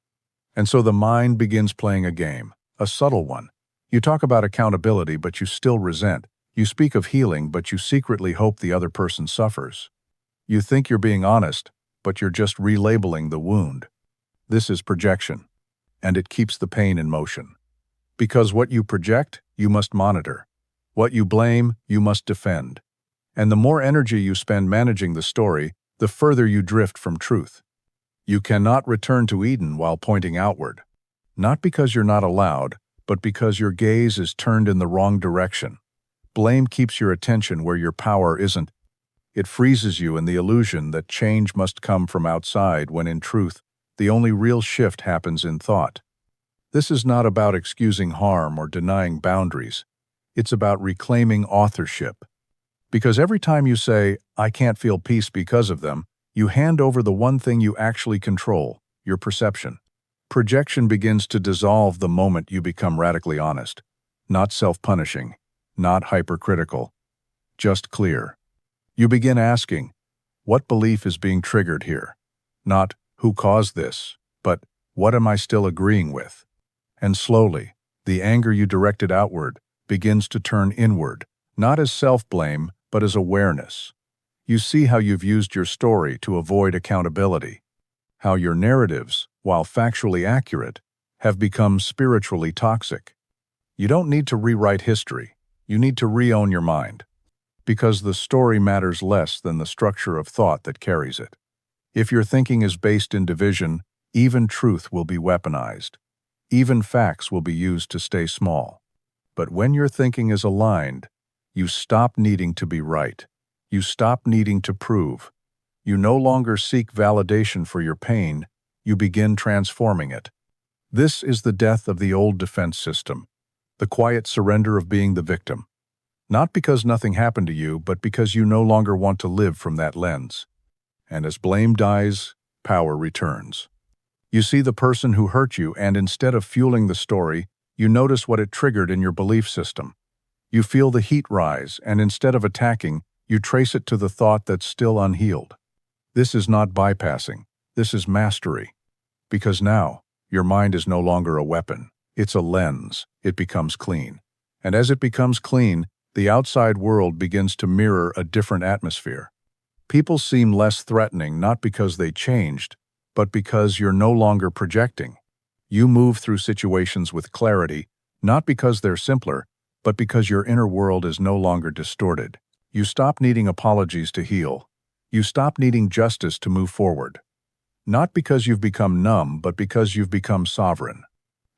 And so the mind begins playing a game, a subtle one. You talk about accountability, but you still resent. You speak of healing, but you secretly hope the other person suffers. You think you're being honest, but you're just relabeling the wound. This is projection. And it keeps the pain in motion. Because what you project, you must monitor. What you blame, you must defend. And the more energy you spend managing the story, the further you drift from truth. You cannot return to Eden while pointing outward. Not because you're not allowed, but because your gaze is turned in the wrong direction. Blame keeps your attention where your power isn't. It freezes you in the illusion that change must come from outside when in truth, the only real shift happens in thought. This is not about excusing harm or denying boundaries. It's about reclaiming authorship. Because every time you say, I can't feel peace because of them, you hand over the one thing you actually control, your perception. Projection begins to dissolve the moment you become radically honest. Not self-punishing, not hypercritical, just clear. You begin asking, what belief is being triggered here? Not, who caused this, but what am I still agreeing with? And slowly, the anger you directed outward begins to turn inward, not as self-blame, but as awareness. You see how you've used your story to avoid accountability, how your narratives, while factually accurate, have become spiritually toxic. You don't need to rewrite history. You need to re-own your mind, because the story matters less than the structure of thought that carries it. If your thinking is based in division, even truth will be weaponized. Even facts will be used to stay small. But when your thinking is aligned, you stop needing to be right. You stop needing to prove. You no longer seek validation for your pain. You begin transforming it. This is the death of the old defense system, the quiet surrender of being the victim. Not because nothing happened to you, but because you no longer want to live from that lens. And as blame dies, power returns. You see the person who hurt you, and instead of fueling the story, you notice what it triggered in your belief system. You feel the heat rise, and instead of attacking, you trace it to the thought that's still unhealed. This is not bypassing. This is mastery. Because now, your mind is no longer a weapon. It's a lens. It becomes clean. And as it becomes clean, the outside world begins to mirror a different atmosphere. People seem less threatening not because they changed, but because you're no longer projecting. You move through situations with clarity, not because they're simpler, but because your inner world is no longer distorted. You stop needing apologies to heal. You stop needing justice to move forward. Not because you've become numb, but because you've become sovereign.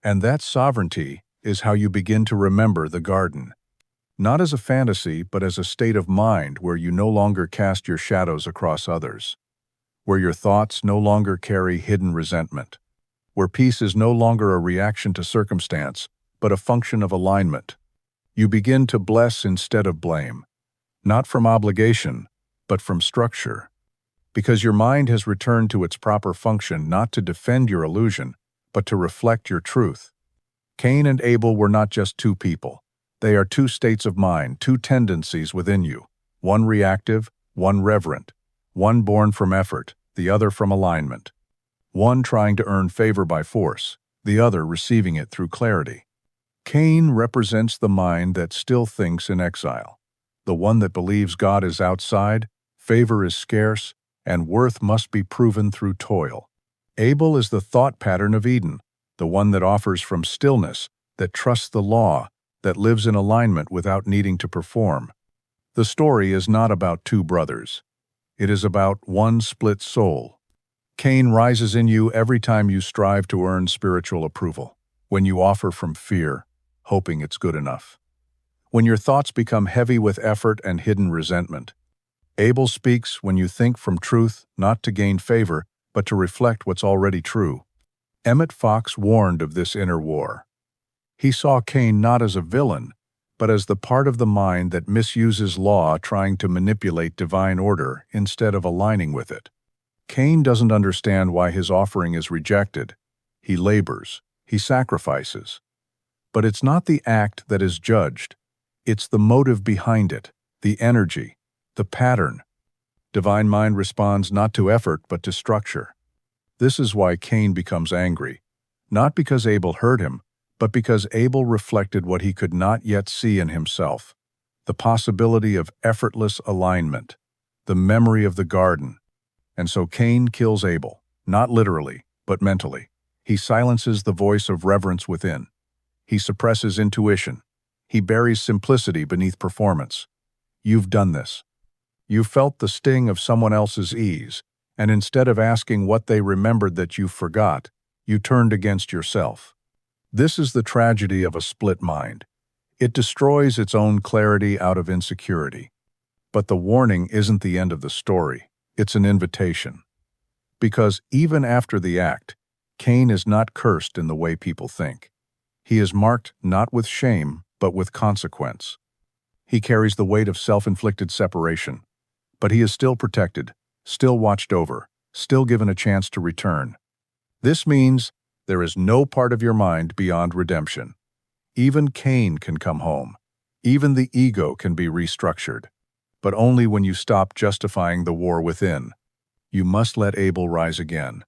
And that sovereignty is how you begin to remember the garden. Not as a fantasy, but as a state of mind where you no longer cast your shadows across others. Where your thoughts no longer carry hidden resentment. Where peace is no longer a reaction to circumstance, but a function of alignment. You begin to bless instead of blame. Not from obligation, but from structure. Because your mind has returned to its proper function not to defend your illusion, but to reflect your truth. Cain and Abel were not just two people. They are two states of mind, two tendencies within you. One reactive, one reverent. One born from effort, the other from alignment. One trying to earn favor by force, the other receiving it through clarity. Cain represents the mind that still thinks in exile. The one that believes God is outside, favor is scarce, and worth must be proven through toil. Abel is the thought pattern of Eden, the one that offers from stillness, that trusts the law, that lives in alignment without needing to perform. The story is not about two brothers. It is about one split soul. Cain rises in you every time you strive to earn spiritual approval, when you offer from fear, hoping it's good enough. When your thoughts become heavy with effort and hidden resentment. Abel speaks when you think from truth, not to gain favor, but to reflect what's already true. Emmet Fox warned of this inner war. He saw Cain not as a villain, but as the part of the mind that misuses law trying to manipulate divine order instead of aligning with it. Cain doesn't understand why his offering is rejected. He labors, he sacrifices. But it's not the act that is judged. It's the motive behind it, the energy, the pattern. Divine mind responds not to effort but to structure. This is why Cain becomes angry, not because Abel hurt him, but because Abel reflected what he could not yet see in himself, the possibility of effortless alignment, the memory of the garden. And so Cain kills Abel, not literally, but mentally. He silences the voice of reverence within. He suppresses intuition. He buries simplicity beneath performance. You've done this. You felt the sting of someone else's ease, and instead of asking what they remembered that you forgot, you turned against yourself. This is the tragedy of a split mind. It destroys its own clarity out of insecurity. But the warning isn't the end of the story. It's an invitation. Because even after the act, Cain is not cursed in the way people think. He is marked not with shame, but with consequence. He carries the weight of self-inflicted separation. But he is still protected, still watched over, still given a chance to return. This means there is no part of your mind beyond redemption. Even Cain can come home. Even the ego can be restructured. But only when you stop justifying the war within. You must let Abel rise again.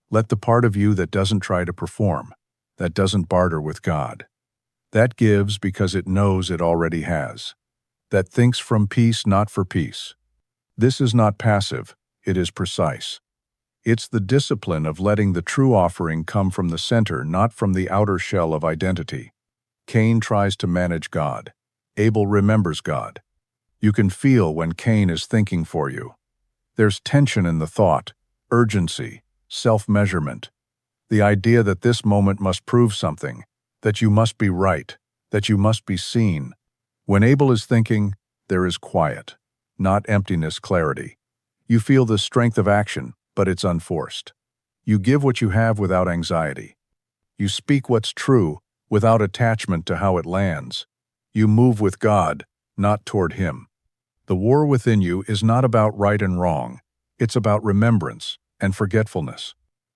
Let the part of you that doesn't try to perform, that doesn't barter with God, that gives because it knows it already has, that thinks from peace not for peace. This is not passive, it is precise. It's the discipline of letting the true offering come from the center, not from the outer shell of identity. Cain tries to manage God. Abel remembers God. You can feel when Cain is thinking for you. There's tension in the thought, urgency, self-measurement. The idea that this moment must prove something, that you must be right, that you must be seen. When Abel is thinking, there is quiet, not emptiness, clarity. You feel the strength of action, but it's unforced. You give what you have without anxiety. You speak what's true without attachment to how it lands. You move with God, not toward Him. The war within you is not about right and wrong. It's about remembrance and forgetfulness.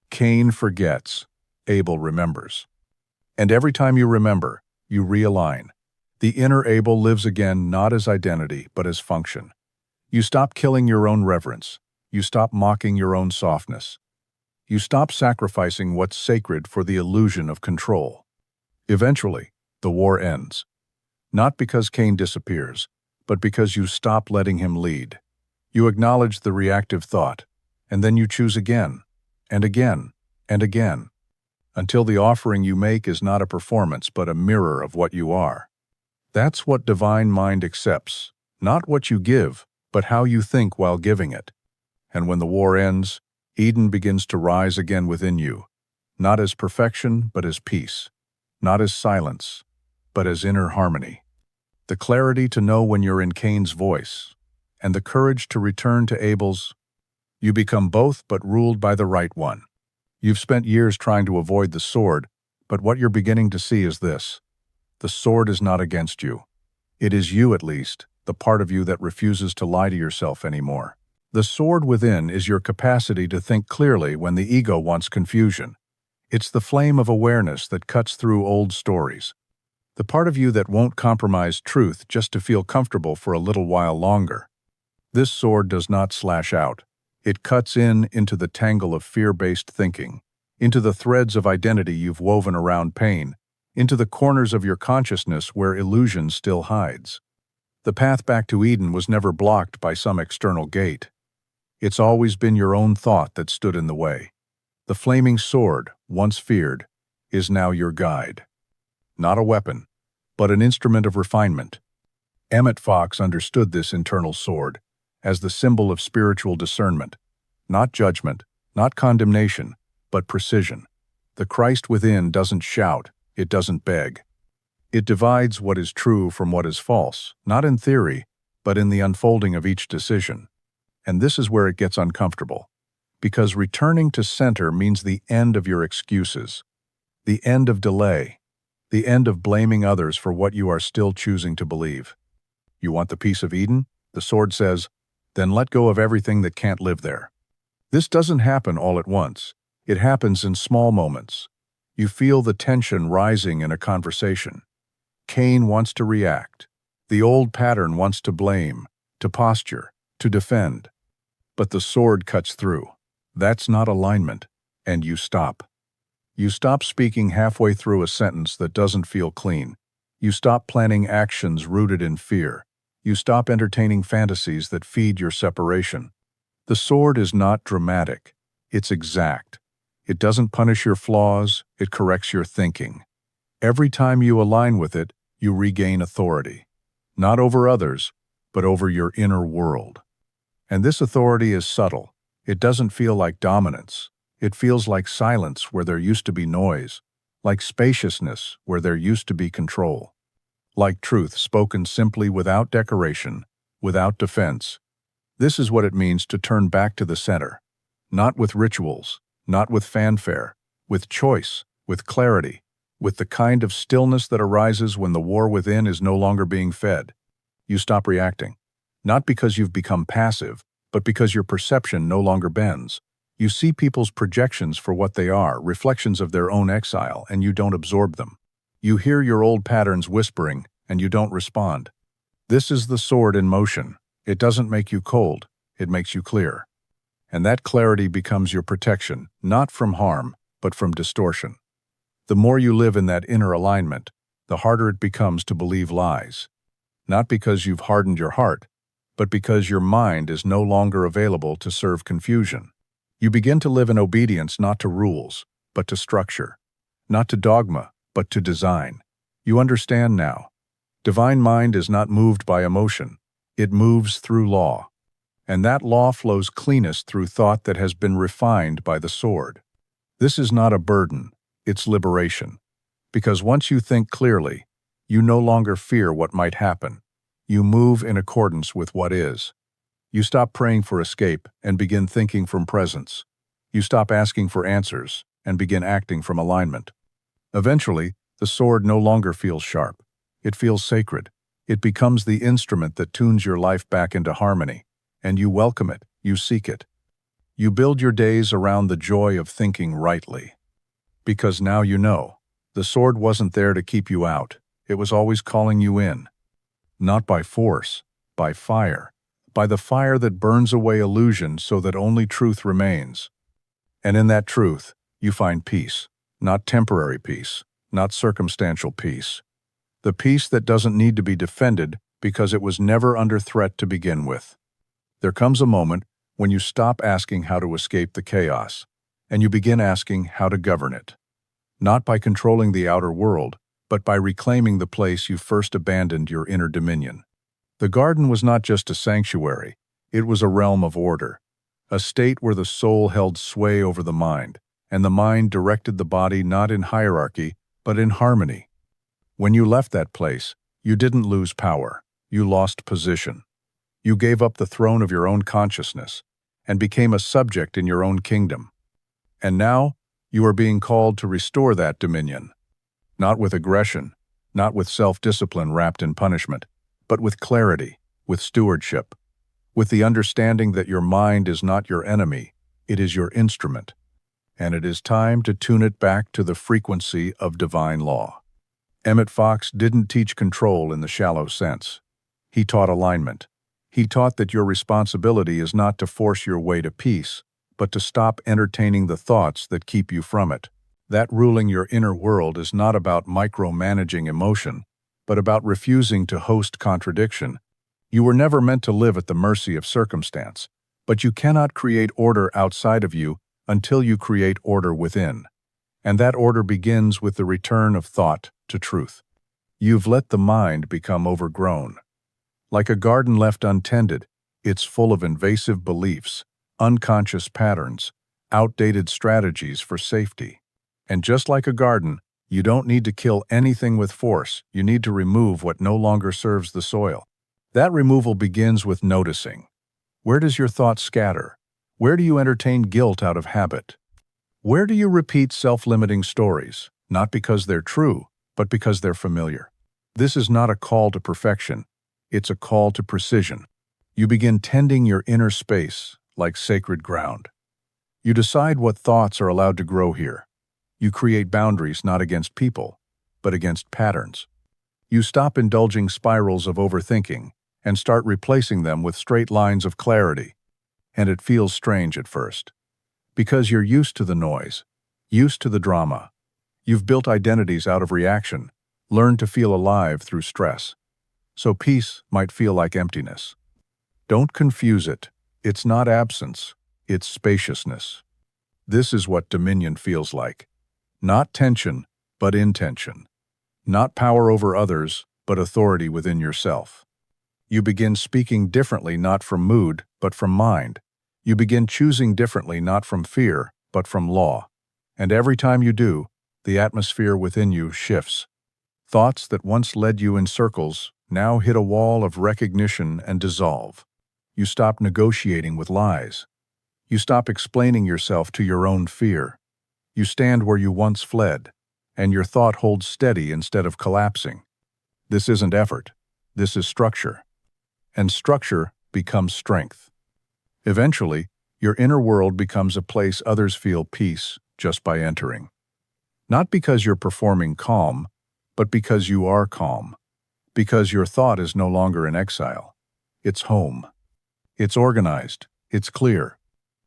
Cain forgets, Abel remembers. And every time you remember, you realign. The inner Abel lives again not as identity, but as function. You stop killing your own reverence. You stop mocking your own softness. You stop sacrificing what's sacred for the illusion of control. Eventually, the war ends. Not because Cain disappears, but because you stop letting him lead. You acknowledge the reactive thought, and then you choose again, and again, and again, until the offering you make is not a performance but a mirror of what you are. That's what divine mind accepts, not what you give, but how you think while giving it. And when the war ends, Eden begins to rise again within you, not as perfection, but as peace, not as silence, but as inner harmony. The clarity to know when you're in Cain's voice, and the courage to return to Abel's. You become both, but ruled by the right one. You've spent years trying to avoid the sword, but what you're beginning to see is this. The sword is not against you. It is you, at least, the part of you that refuses to lie to yourself anymore. The sword within is your capacity to think clearly when the ego wants confusion. It's the flame of awareness that cuts through old stories. The part of you that won't compromise truth just to feel comfortable for a little while longer. This sword does not slash out. It cuts into the tangle of fear-based thinking, into the threads of identity you've woven around pain, into the corners of your consciousness where illusion still hides. The path back to Eden was never blocked by some external gate. It's always been your own thought that stood in the way. The flaming sword, once feared, is now your guide. Not a weapon, but an instrument of refinement. Emmet Fox understood this internal sword as the symbol of spiritual discernment, not judgment, not condemnation, but precision. The Christ within doesn't shout, it doesn't beg. It divides what is true from what is false, not in theory, but in the unfolding of each decision. And this is where it gets uncomfortable, because returning to center means the end of your excuses, the end of delay, the end of blaming others for what you are still choosing to believe. You want the peace of Eden? The sword says, then let go of everything that can't live there. This doesn't happen all at once. It happens in small moments. You feel the tension rising in a conversation. Cain wants to react. The old pattern wants to blame, to posture, to defend. But the sword cuts through. That's not alignment, and you stop. You stop speaking halfway through a sentence that doesn't feel clean. You stop planning actions rooted in fear. You stop entertaining fantasies that feed your separation. The sword is not dramatic. It's exact. It doesn't punish your flaws, it corrects your thinking. Every time you align with it, you regain authority. Not over others, but over your inner world. And this authority is subtle. It doesn't feel like dominance. It feels like silence where there used to be noise, like spaciousness where there used to be control, like truth spoken simply without decoration, without defense. This is what it means to turn back to the center, not with rituals, not with fanfare, with choice, with clarity, with the kind of stillness that arises when the war within is no longer being fed. You stop reacting, not because you've become passive, but because your perception no longer bends. You see people's projections for what they are, reflections of their own exile, and you don't absorb them. You hear your old patterns whispering, and you don't respond. This is the sword in motion. It doesn't make you cold, it makes you clear. And that clarity becomes your protection, not from harm, but from distortion. The more you live in that inner alignment, the harder it becomes to believe lies. Not because you've hardened your heart, but because your mind is no longer available to serve confusion. You begin to live in obedience not to rules, but to structure. Not to dogma, but to design. You understand now. Divine mind is not moved by emotion. It moves through law. And that law flows cleanest through thought that has been refined by the sword. This is not a burden, it's liberation. Because once you think clearly, you no longer fear what might happen. You move in accordance with what is. You stop praying for escape and begin thinking from presence. You stop asking for answers and begin acting from alignment. Eventually, the sword no longer feels sharp. It feels sacred. It becomes the instrument that tunes your life back into harmony. And you welcome it, you seek it. You build your days around the joy of thinking rightly. Because now you know, the sword wasn't there to keep you out. It was always calling you in. Not by force, by fire. By the fire that burns away illusion so that only truth remains. And in that truth, you find peace, not temporary peace, not circumstantial peace. The peace that doesn't need to be defended because it was never under threat to begin with. There comes a moment when you stop asking how to escape the chaos, and you begin asking how to govern it. Not by controlling the outer world, but by reclaiming the place you first abandoned your inner dominion. The garden was not just a sanctuary, it was a realm of order. a state where the soul held sway over the mind, and the mind directed the body not in hierarchy, but in harmony. When you left that place, you didn't lose power, you lost position. You gave up the throne of your own consciousness and became a subject in your own kingdom. And now, you are being called to restore that dominion, not with aggression, not with self-discipline wrapped in punishment, but with clarity, with stewardship, with the understanding that your mind is not your enemy, it is your instrument, and it is time to tune it back to the frequency of divine law. Emmet Fox didn't teach control in the shallow sense. He taught alignment. He taught that your responsibility is not to force your way to peace, but to stop entertaining the thoughts that keep you from it. That ruling your inner world is not about micromanaging emotion, but about refusing to host contradiction. You were never meant to live at the mercy of circumstance, but you cannot create order outside of you until you create order within. And that order begins with the return of thought to truth. You've let the mind become overgrown. Like a garden left untended, it's full of invasive beliefs, unconscious patterns, outdated strategies for safety. And just like a garden, you don't need to kill anything with force, you need to remove what no longer serves the soil. That removal begins with noticing. Where does your thought scatter? Where do you entertain guilt out of habit? Where do you repeat self-limiting stories, not because they're true, but because they're familiar? This is not a call to perfection, it's a call to precision. You begin tending your inner space like sacred ground. You decide what thoughts are allowed to grow here. You create boundaries not against people, but against patterns. You stop indulging spirals of overthinking and start replacing them with straight lines of clarity. And it feels strange at first. Because you're used to the noise, used to the drama. You've built identities out of reaction, learned to feel alive through stress. So peace might feel like emptiness. Don't confuse it. It's not absence, it's spaciousness. This is what dominion feels like. Not tension, but intention. Not power over others, but authority within yourself. You begin speaking differently not from mood, but from mind. You begin choosing differently not from fear, but from law. And every time you do, the atmosphere within you shifts. Thoughts that once led you in circles now hit a wall of recognition and dissolve. You stop negotiating with lies. You stop explaining yourself to your own fear. You stand where you once fled, and your thought holds steady instead of collapsing. This isn't effort. This is structure. And structure becomes strength. Eventually, your inner world becomes a place others feel peace just by entering. Not because you're performing calm, but because you are calm. Because your thought is no longer in exile. It's home. It's organized. It's clear.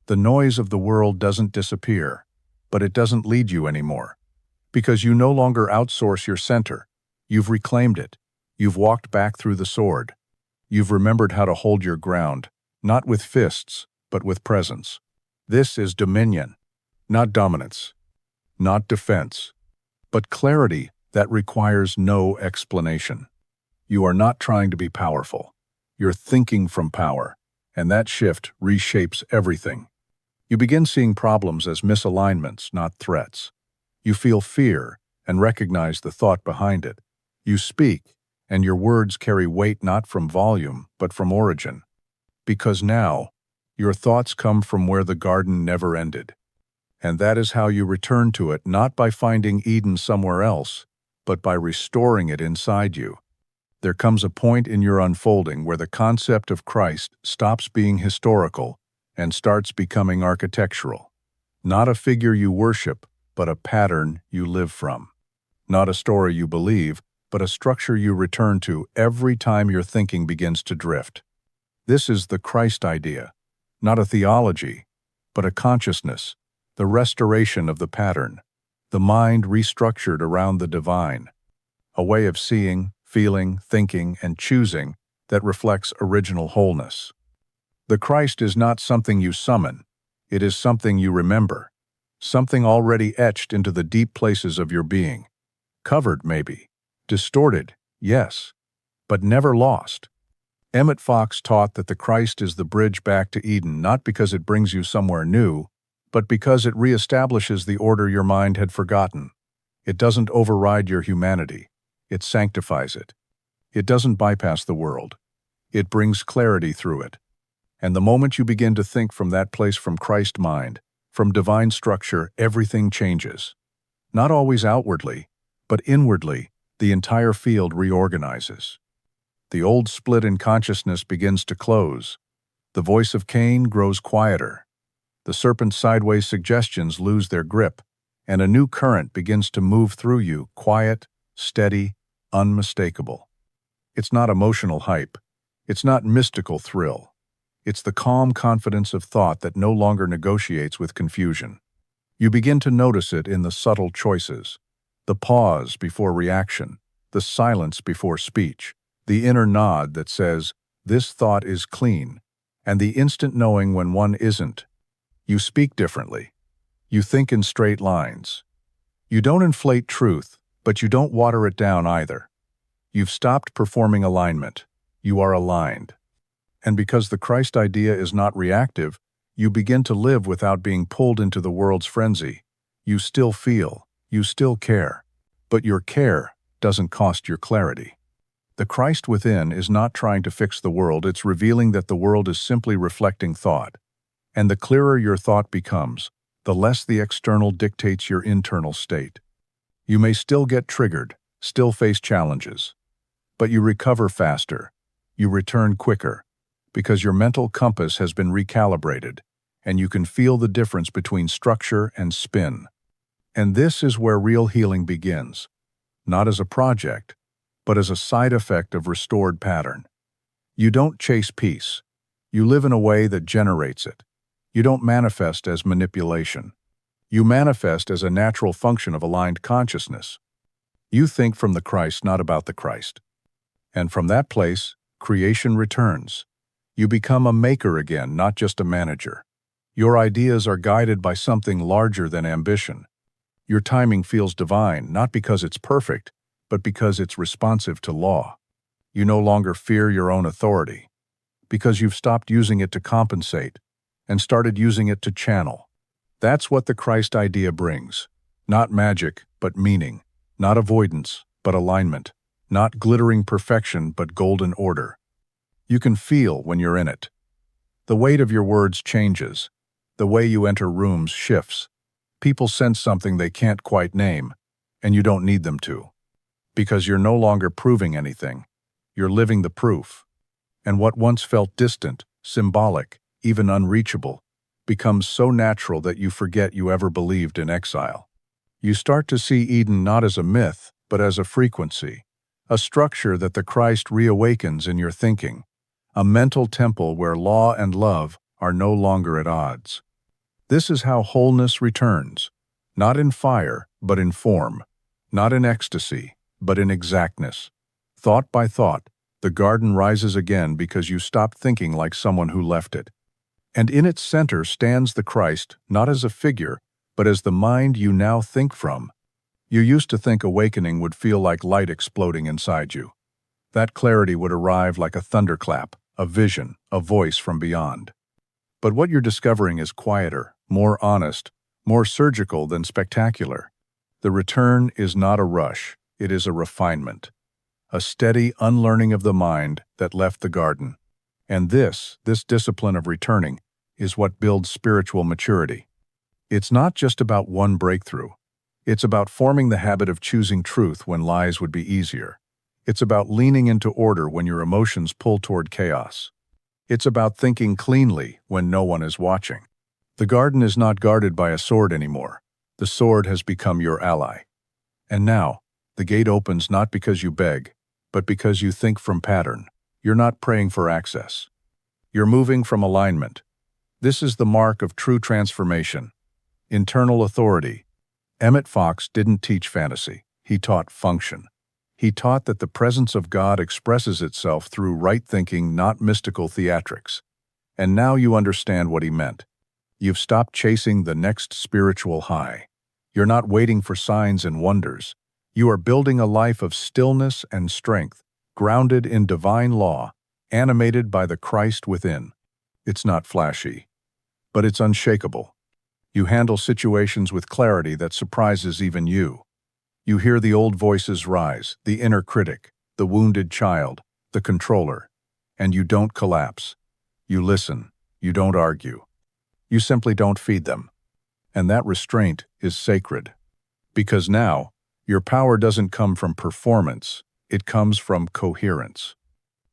The noise of the world doesn't disappear, but it doesn't lead you anymore. Because you no longer outsource your center. You've reclaimed it. You've walked back through the sword. You've remembered how to hold your ground, not with fists, but with presence. This is dominion, not dominance, not defense, but clarity that requires no explanation. You are not trying to be powerful. You're thinking from power, and that shift reshapes everything. You begin seeing problems as misalignments, not threats. You feel fear and recognize the thought behind it. You speak, and your words carry weight not from volume, but from origin. Because now, your thoughts come from where the garden never ended. And that is how you return to it, not by finding Eden somewhere else, but by restoring it inside you. There comes a point in your unfolding where the concept of Christ stops being historical and starts becoming architectural. Not a figure you worship, but a pattern you live from. Not a story you believe, but a structure you return to every time your thinking begins to drift. This is the Christ idea, not a theology, but a consciousness, the restoration of the pattern, the mind restructured around the divine, a way of seeing, feeling, thinking, and choosing that reflects original wholeness. The Christ is not something you summon, it is something you remember, something already etched into the deep places of your being, covered maybe, distorted, yes, but never lost. Emmet Fox taught that the Christ is the bridge back to Eden not because it brings you somewhere new, but because it reestablishes the order your mind had forgotten. It doesn't override your humanity. It sanctifies it. It doesn't bypass the world. It brings clarity through it. And the moment you begin to think from that place, from Christ mind, from divine structure, everything changes. Not always outwardly, but inwardly, the entire field reorganizes. The old split in consciousness begins to close. The voice of Cain grows quieter. The serpent's sideways suggestions lose their grip, and a new current begins to move through you, quiet, steady, unmistakable. It's not emotional hype. It's not mystical thrill. It's the calm confidence of thought that no longer negotiates with confusion. You begin to notice it in the subtle choices, the pause before reaction, the silence before speech, the inner nod that says, "This thought is clean," and the instant knowing when one isn't. You speak differently. You think in straight lines. You don't inflate truth, but you don't water it down either. You've stopped performing alignment. You are aligned. And because the Christ idea is not reactive, you begin to live without being pulled into the world's frenzy. You still feel, you still care, but your care doesn't cost your clarity. The Christ within is not trying to fix the world, it's revealing that the world is simply reflecting thought. And the clearer your thought becomes, the less the external dictates your internal state. You may still get triggered, still face challenges, but you recover faster, you return quicker, because your mental compass has been recalibrated, and you can feel the difference between structure and spin. And this is where real healing begins, not as a project, but as a side effect of restored pattern. You don't chase peace. You live in a way that generates it. You don't manifest as manipulation. You manifest as a natural function of aligned consciousness. You think from the Christ, not about the Christ. And from that place, creation returns. You become a maker again, not just a manager. Your ideas are guided by something larger than ambition. Your timing feels divine, not because it's perfect, but because it's responsive to law. You no longer fear your own authority, because you've stopped using it to compensate and started using it to channel. That's what the Christ idea brings. Not magic, but meaning. Not avoidance, but alignment. Not glittering perfection, but golden order. You can feel when you're in it. The weight of your words changes. The way you enter rooms shifts. People sense something they can't quite name, and you don't need them to. Because you're no longer proving anything. You're living the proof. And what once felt distant, symbolic, even unreachable, becomes so natural that you forget you ever believed in exile. You start to see Eden not as a myth, but as a frequency, a structure that the Christ reawakens in your thinking, a mental temple where law and love are no longer at odds. This is how wholeness returns, not in fire, but in form, not in ecstasy, but in exactness. Thought by thought, the garden rises again because you stop thinking like someone who left it. And in its center stands the Christ, not as a figure, but as the mind you now think from. You used to think awakening would feel like light exploding inside you. That clarity would arrive like a thunderclap, a vision, a voice from beyond. But what you're discovering is quieter, more honest, more surgical than spectacular. The return is not a rush, it is a refinement. A steady unlearning of the mind that left the garden. And this discipline of returning, is what builds spiritual maturity. It's not just about one breakthrough. It's about forming the habit of choosing truth when lies would be easier. It's about leaning into order when your emotions pull toward chaos. It's about thinking cleanly when no one is watching. The garden is not guarded by a sword anymore. The sword has become your ally. And now, the gate opens not because you beg, but because you think from pattern. You're not praying for access. You're moving from alignment. This is the mark of true transformation. Internal authority. Emmet Fox didn't teach fantasy. He taught function. He taught that the presence of God expresses itself through right thinking, not mystical theatrics. And now you understand what he meant. You've stopped chasing the next spiritual high. You're not waiting for signs and wonders. You are building a life of stillness and strength, grounded in divine law, animated by the Christ within. It's not flashy, but it's unshakable. You handle situations with clarity that surprises even you. You hear the old voices rise, the inner critic, the wounded child, the controller, and you don't collapse. You listen, you don't argue. You simply don't feed them. And that restraint is sacred. Because now, your power doesn't come from performance, it comes from coherence.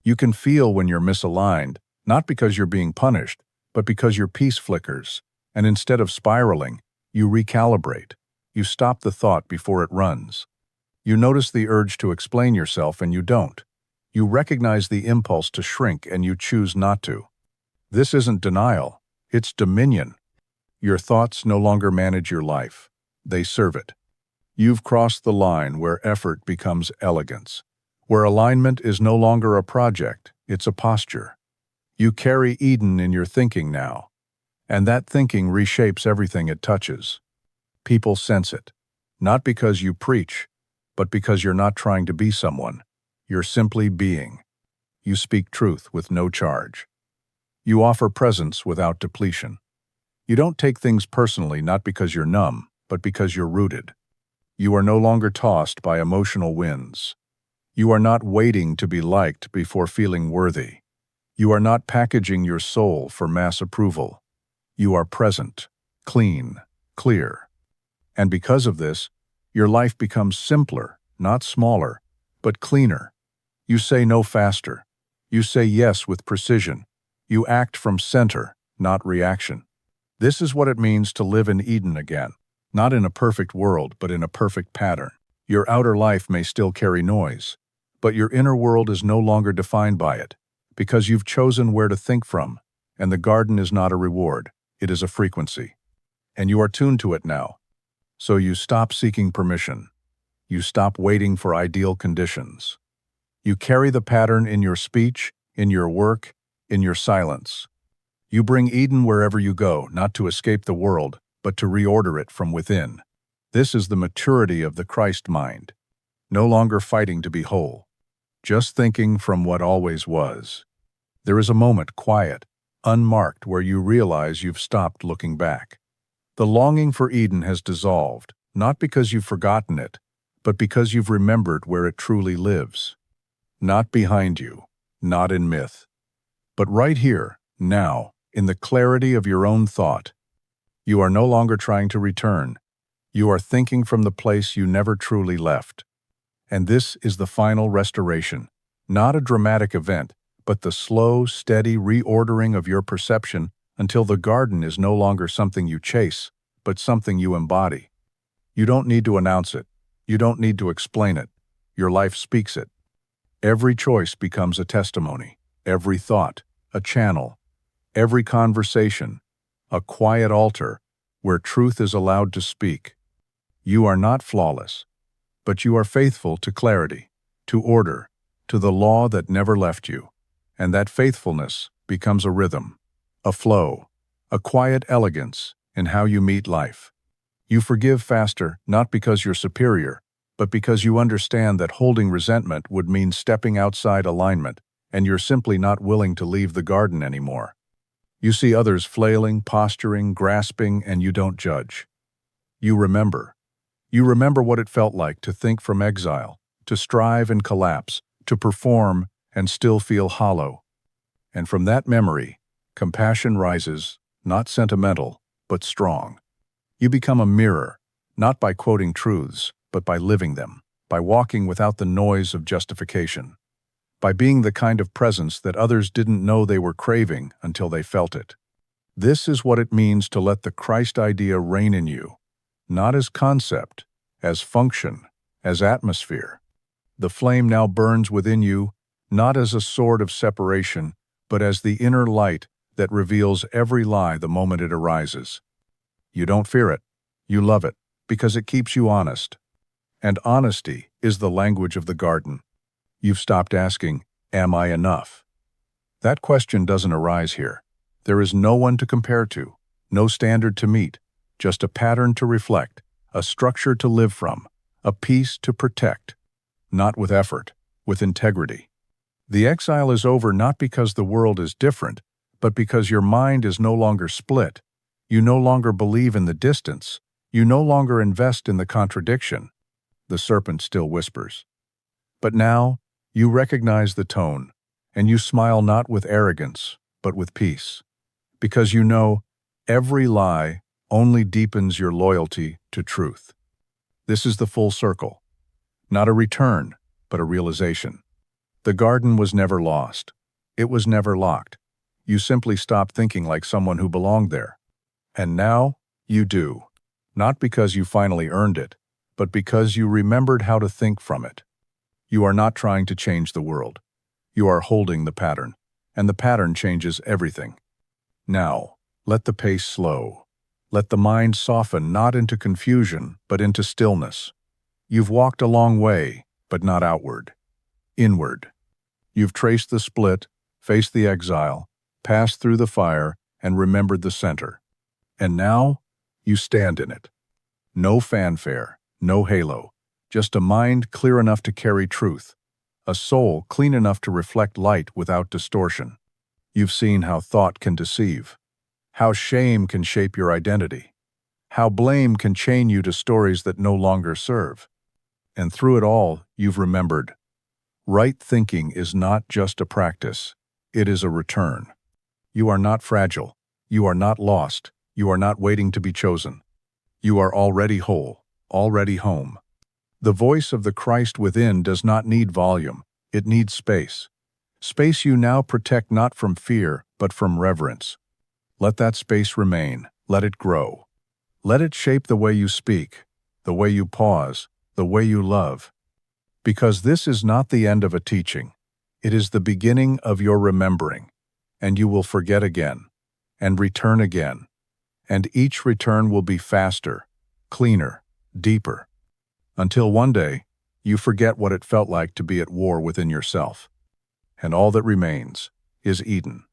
You can feel when you're misaligned, not because you're being punished, but because your peace flickers, and instead of spiraling, you recalibrate. You stop the thought before it runs. You notice the urge to explain yourself and you don't. You recognize the impulse to shrink and you choose not to. This isn't denial, it's dominion. Your thoughts no longer manage your life. They serve it. You've crossed the line where effort becomes elegance, where alignment is no longer a project, it's a posture. You carry Eden in your thinking now, and that thinking reshapes everything it touches. People sense it, not because you preach, but because you're not trying to be someone. You're simply being. You speak truth with no charge. You offer presence without depletion. You don't take things personally not because you're numb, but because you're rooted. You are no longer tossed by emotional winds. You are not waiting to be liked before feeling worthy. You are not packaging your soul for mass approval. You are present, clean, clear. And because of this, your life becomes simpler, not smaller, but cleaner. You say no faster. You say yes with precision. You act from center, not reaction. This is what it means to live in Eden again, not in a perfect world, but in a perfect pattern. Your outer life may still carry noise, but your inner world is no longer defined by it, because you've chosen where to think from, and the garden is not a reward, it is a frequency. And you are tuned to it now. So you stop seeking permission. You stop waiting for ideal conditions. You carry the pattern in your speech, in your work, in your silence. You bring Eden wherever you go, not to escape the world, but to reorder it from within. This is the maturity of the Christ mind. No longer fighting to be whole, just thinking from what always was. There is a moment, quiet, unmarked, where you realize you've stopped looking back. The longing for Eden has dissolved, not because you've forgotten it, but because you've remembered where it truly lives. Not behind you, not in myth, but right here, now, in the clarity of your own thought. You are no longer trying to return. You are thinking from the place you never truly left. And this is the final restoration, not a dramatic event, but the slow, steady reordering of your perception until the garden is no longer something you chase, but something you embody. You don't need to announce it. You don't need to explain it. Your life speaks it. Every choice becomes a testimony, every thought, a channel, every conversation, a quiet altar where truth is allowed to speak. You are not flawless, but you are faithful to clarity, to order, to the law that never left you. And that faithfulness becomes a rhythm, a flow, a quiet elegance in how you meet life. You forgive faster, not because you're superior, but because you understand that holding resentment would mean stepping outside alignment, and you're simply not willing to leave the garden anymore. You see others flailing, posturing, grasping, and you don't judge. You remember. You remember what it felt like to think from exile, to strive and collapse, to perform and still feel hollow. And from that memory, compassion rises, not sentimental, but strong. You become a mirror, not by quoting truths, but by living them, by walking without the noise of justification, by being the kind of presence that others didn't know they were craving until they felt it. This is what it means to let the Christ idea reign in you, not as concept, as function, as atmosphere. The flame now burns within you, not as a sword of separation, but as the inner light that reveals every lie the moment it arises. You don't fear it, you love it, because it keeps you honest. And honesty is the language of the garden. You've stopped asking, "Am I enough?" That question doesn't arise here. There is no one to compare to, no standard to meet, just a pattern to reflect, a structure to live from, a peace to protect, not with effort, with integrity. The exile is over not because the world is different, but because your mind is no longer split. You no longer believe in the distance. You no longer invest in the contradiction. The serpent still whispers. But now, you recognize the tone, and you smile not with arrogance, but with peace. Because you know, every lie only deepens your loyalty to truth. This is the full circle. Not a return, but a realization. The garden was never lost. It was never locked. You simply stopped thinking like someone who belonged there. And now, you do. Not because you finally earned it, but because you remembered how to think from it. You are not trying to change the world. You are holding the pattern, and the pattern changes everything. Now, let the pace slow. Let the mind soften not into confusion, but into stillness. You've walked a long way, but not outward. Inward. You've traced the split, faced the exile, passed through the fire, and remembered the center. And now, you stand in it. No fanfare, no halo, just a mind clear enough to carry truth, a soul clean enough to reflect light without distortion. You've seen how thought can deceive, how shame can shape your identity, how blame can chain you to stories that no longer serve. And through it all, you've remembered, right thinking is not just a practice, it is a return. You are not fragile, you are not lost, you are not waiting to be chosen. You are already whole, already home. The voice of the Christ within does not need volume, it needs space. Space you now protect not from fear, but from reverence. Let that space remain, let it grow. Let it shape the way you speak, the way you pause, the way you love. Because this is not the end of a teaching, it is the beginning of your remembering, and you will forget again, and return again. And each return will be faster, cleaner, deeper, until one day you forget what it felt like to be at war within yourself. And all that remains is Eden.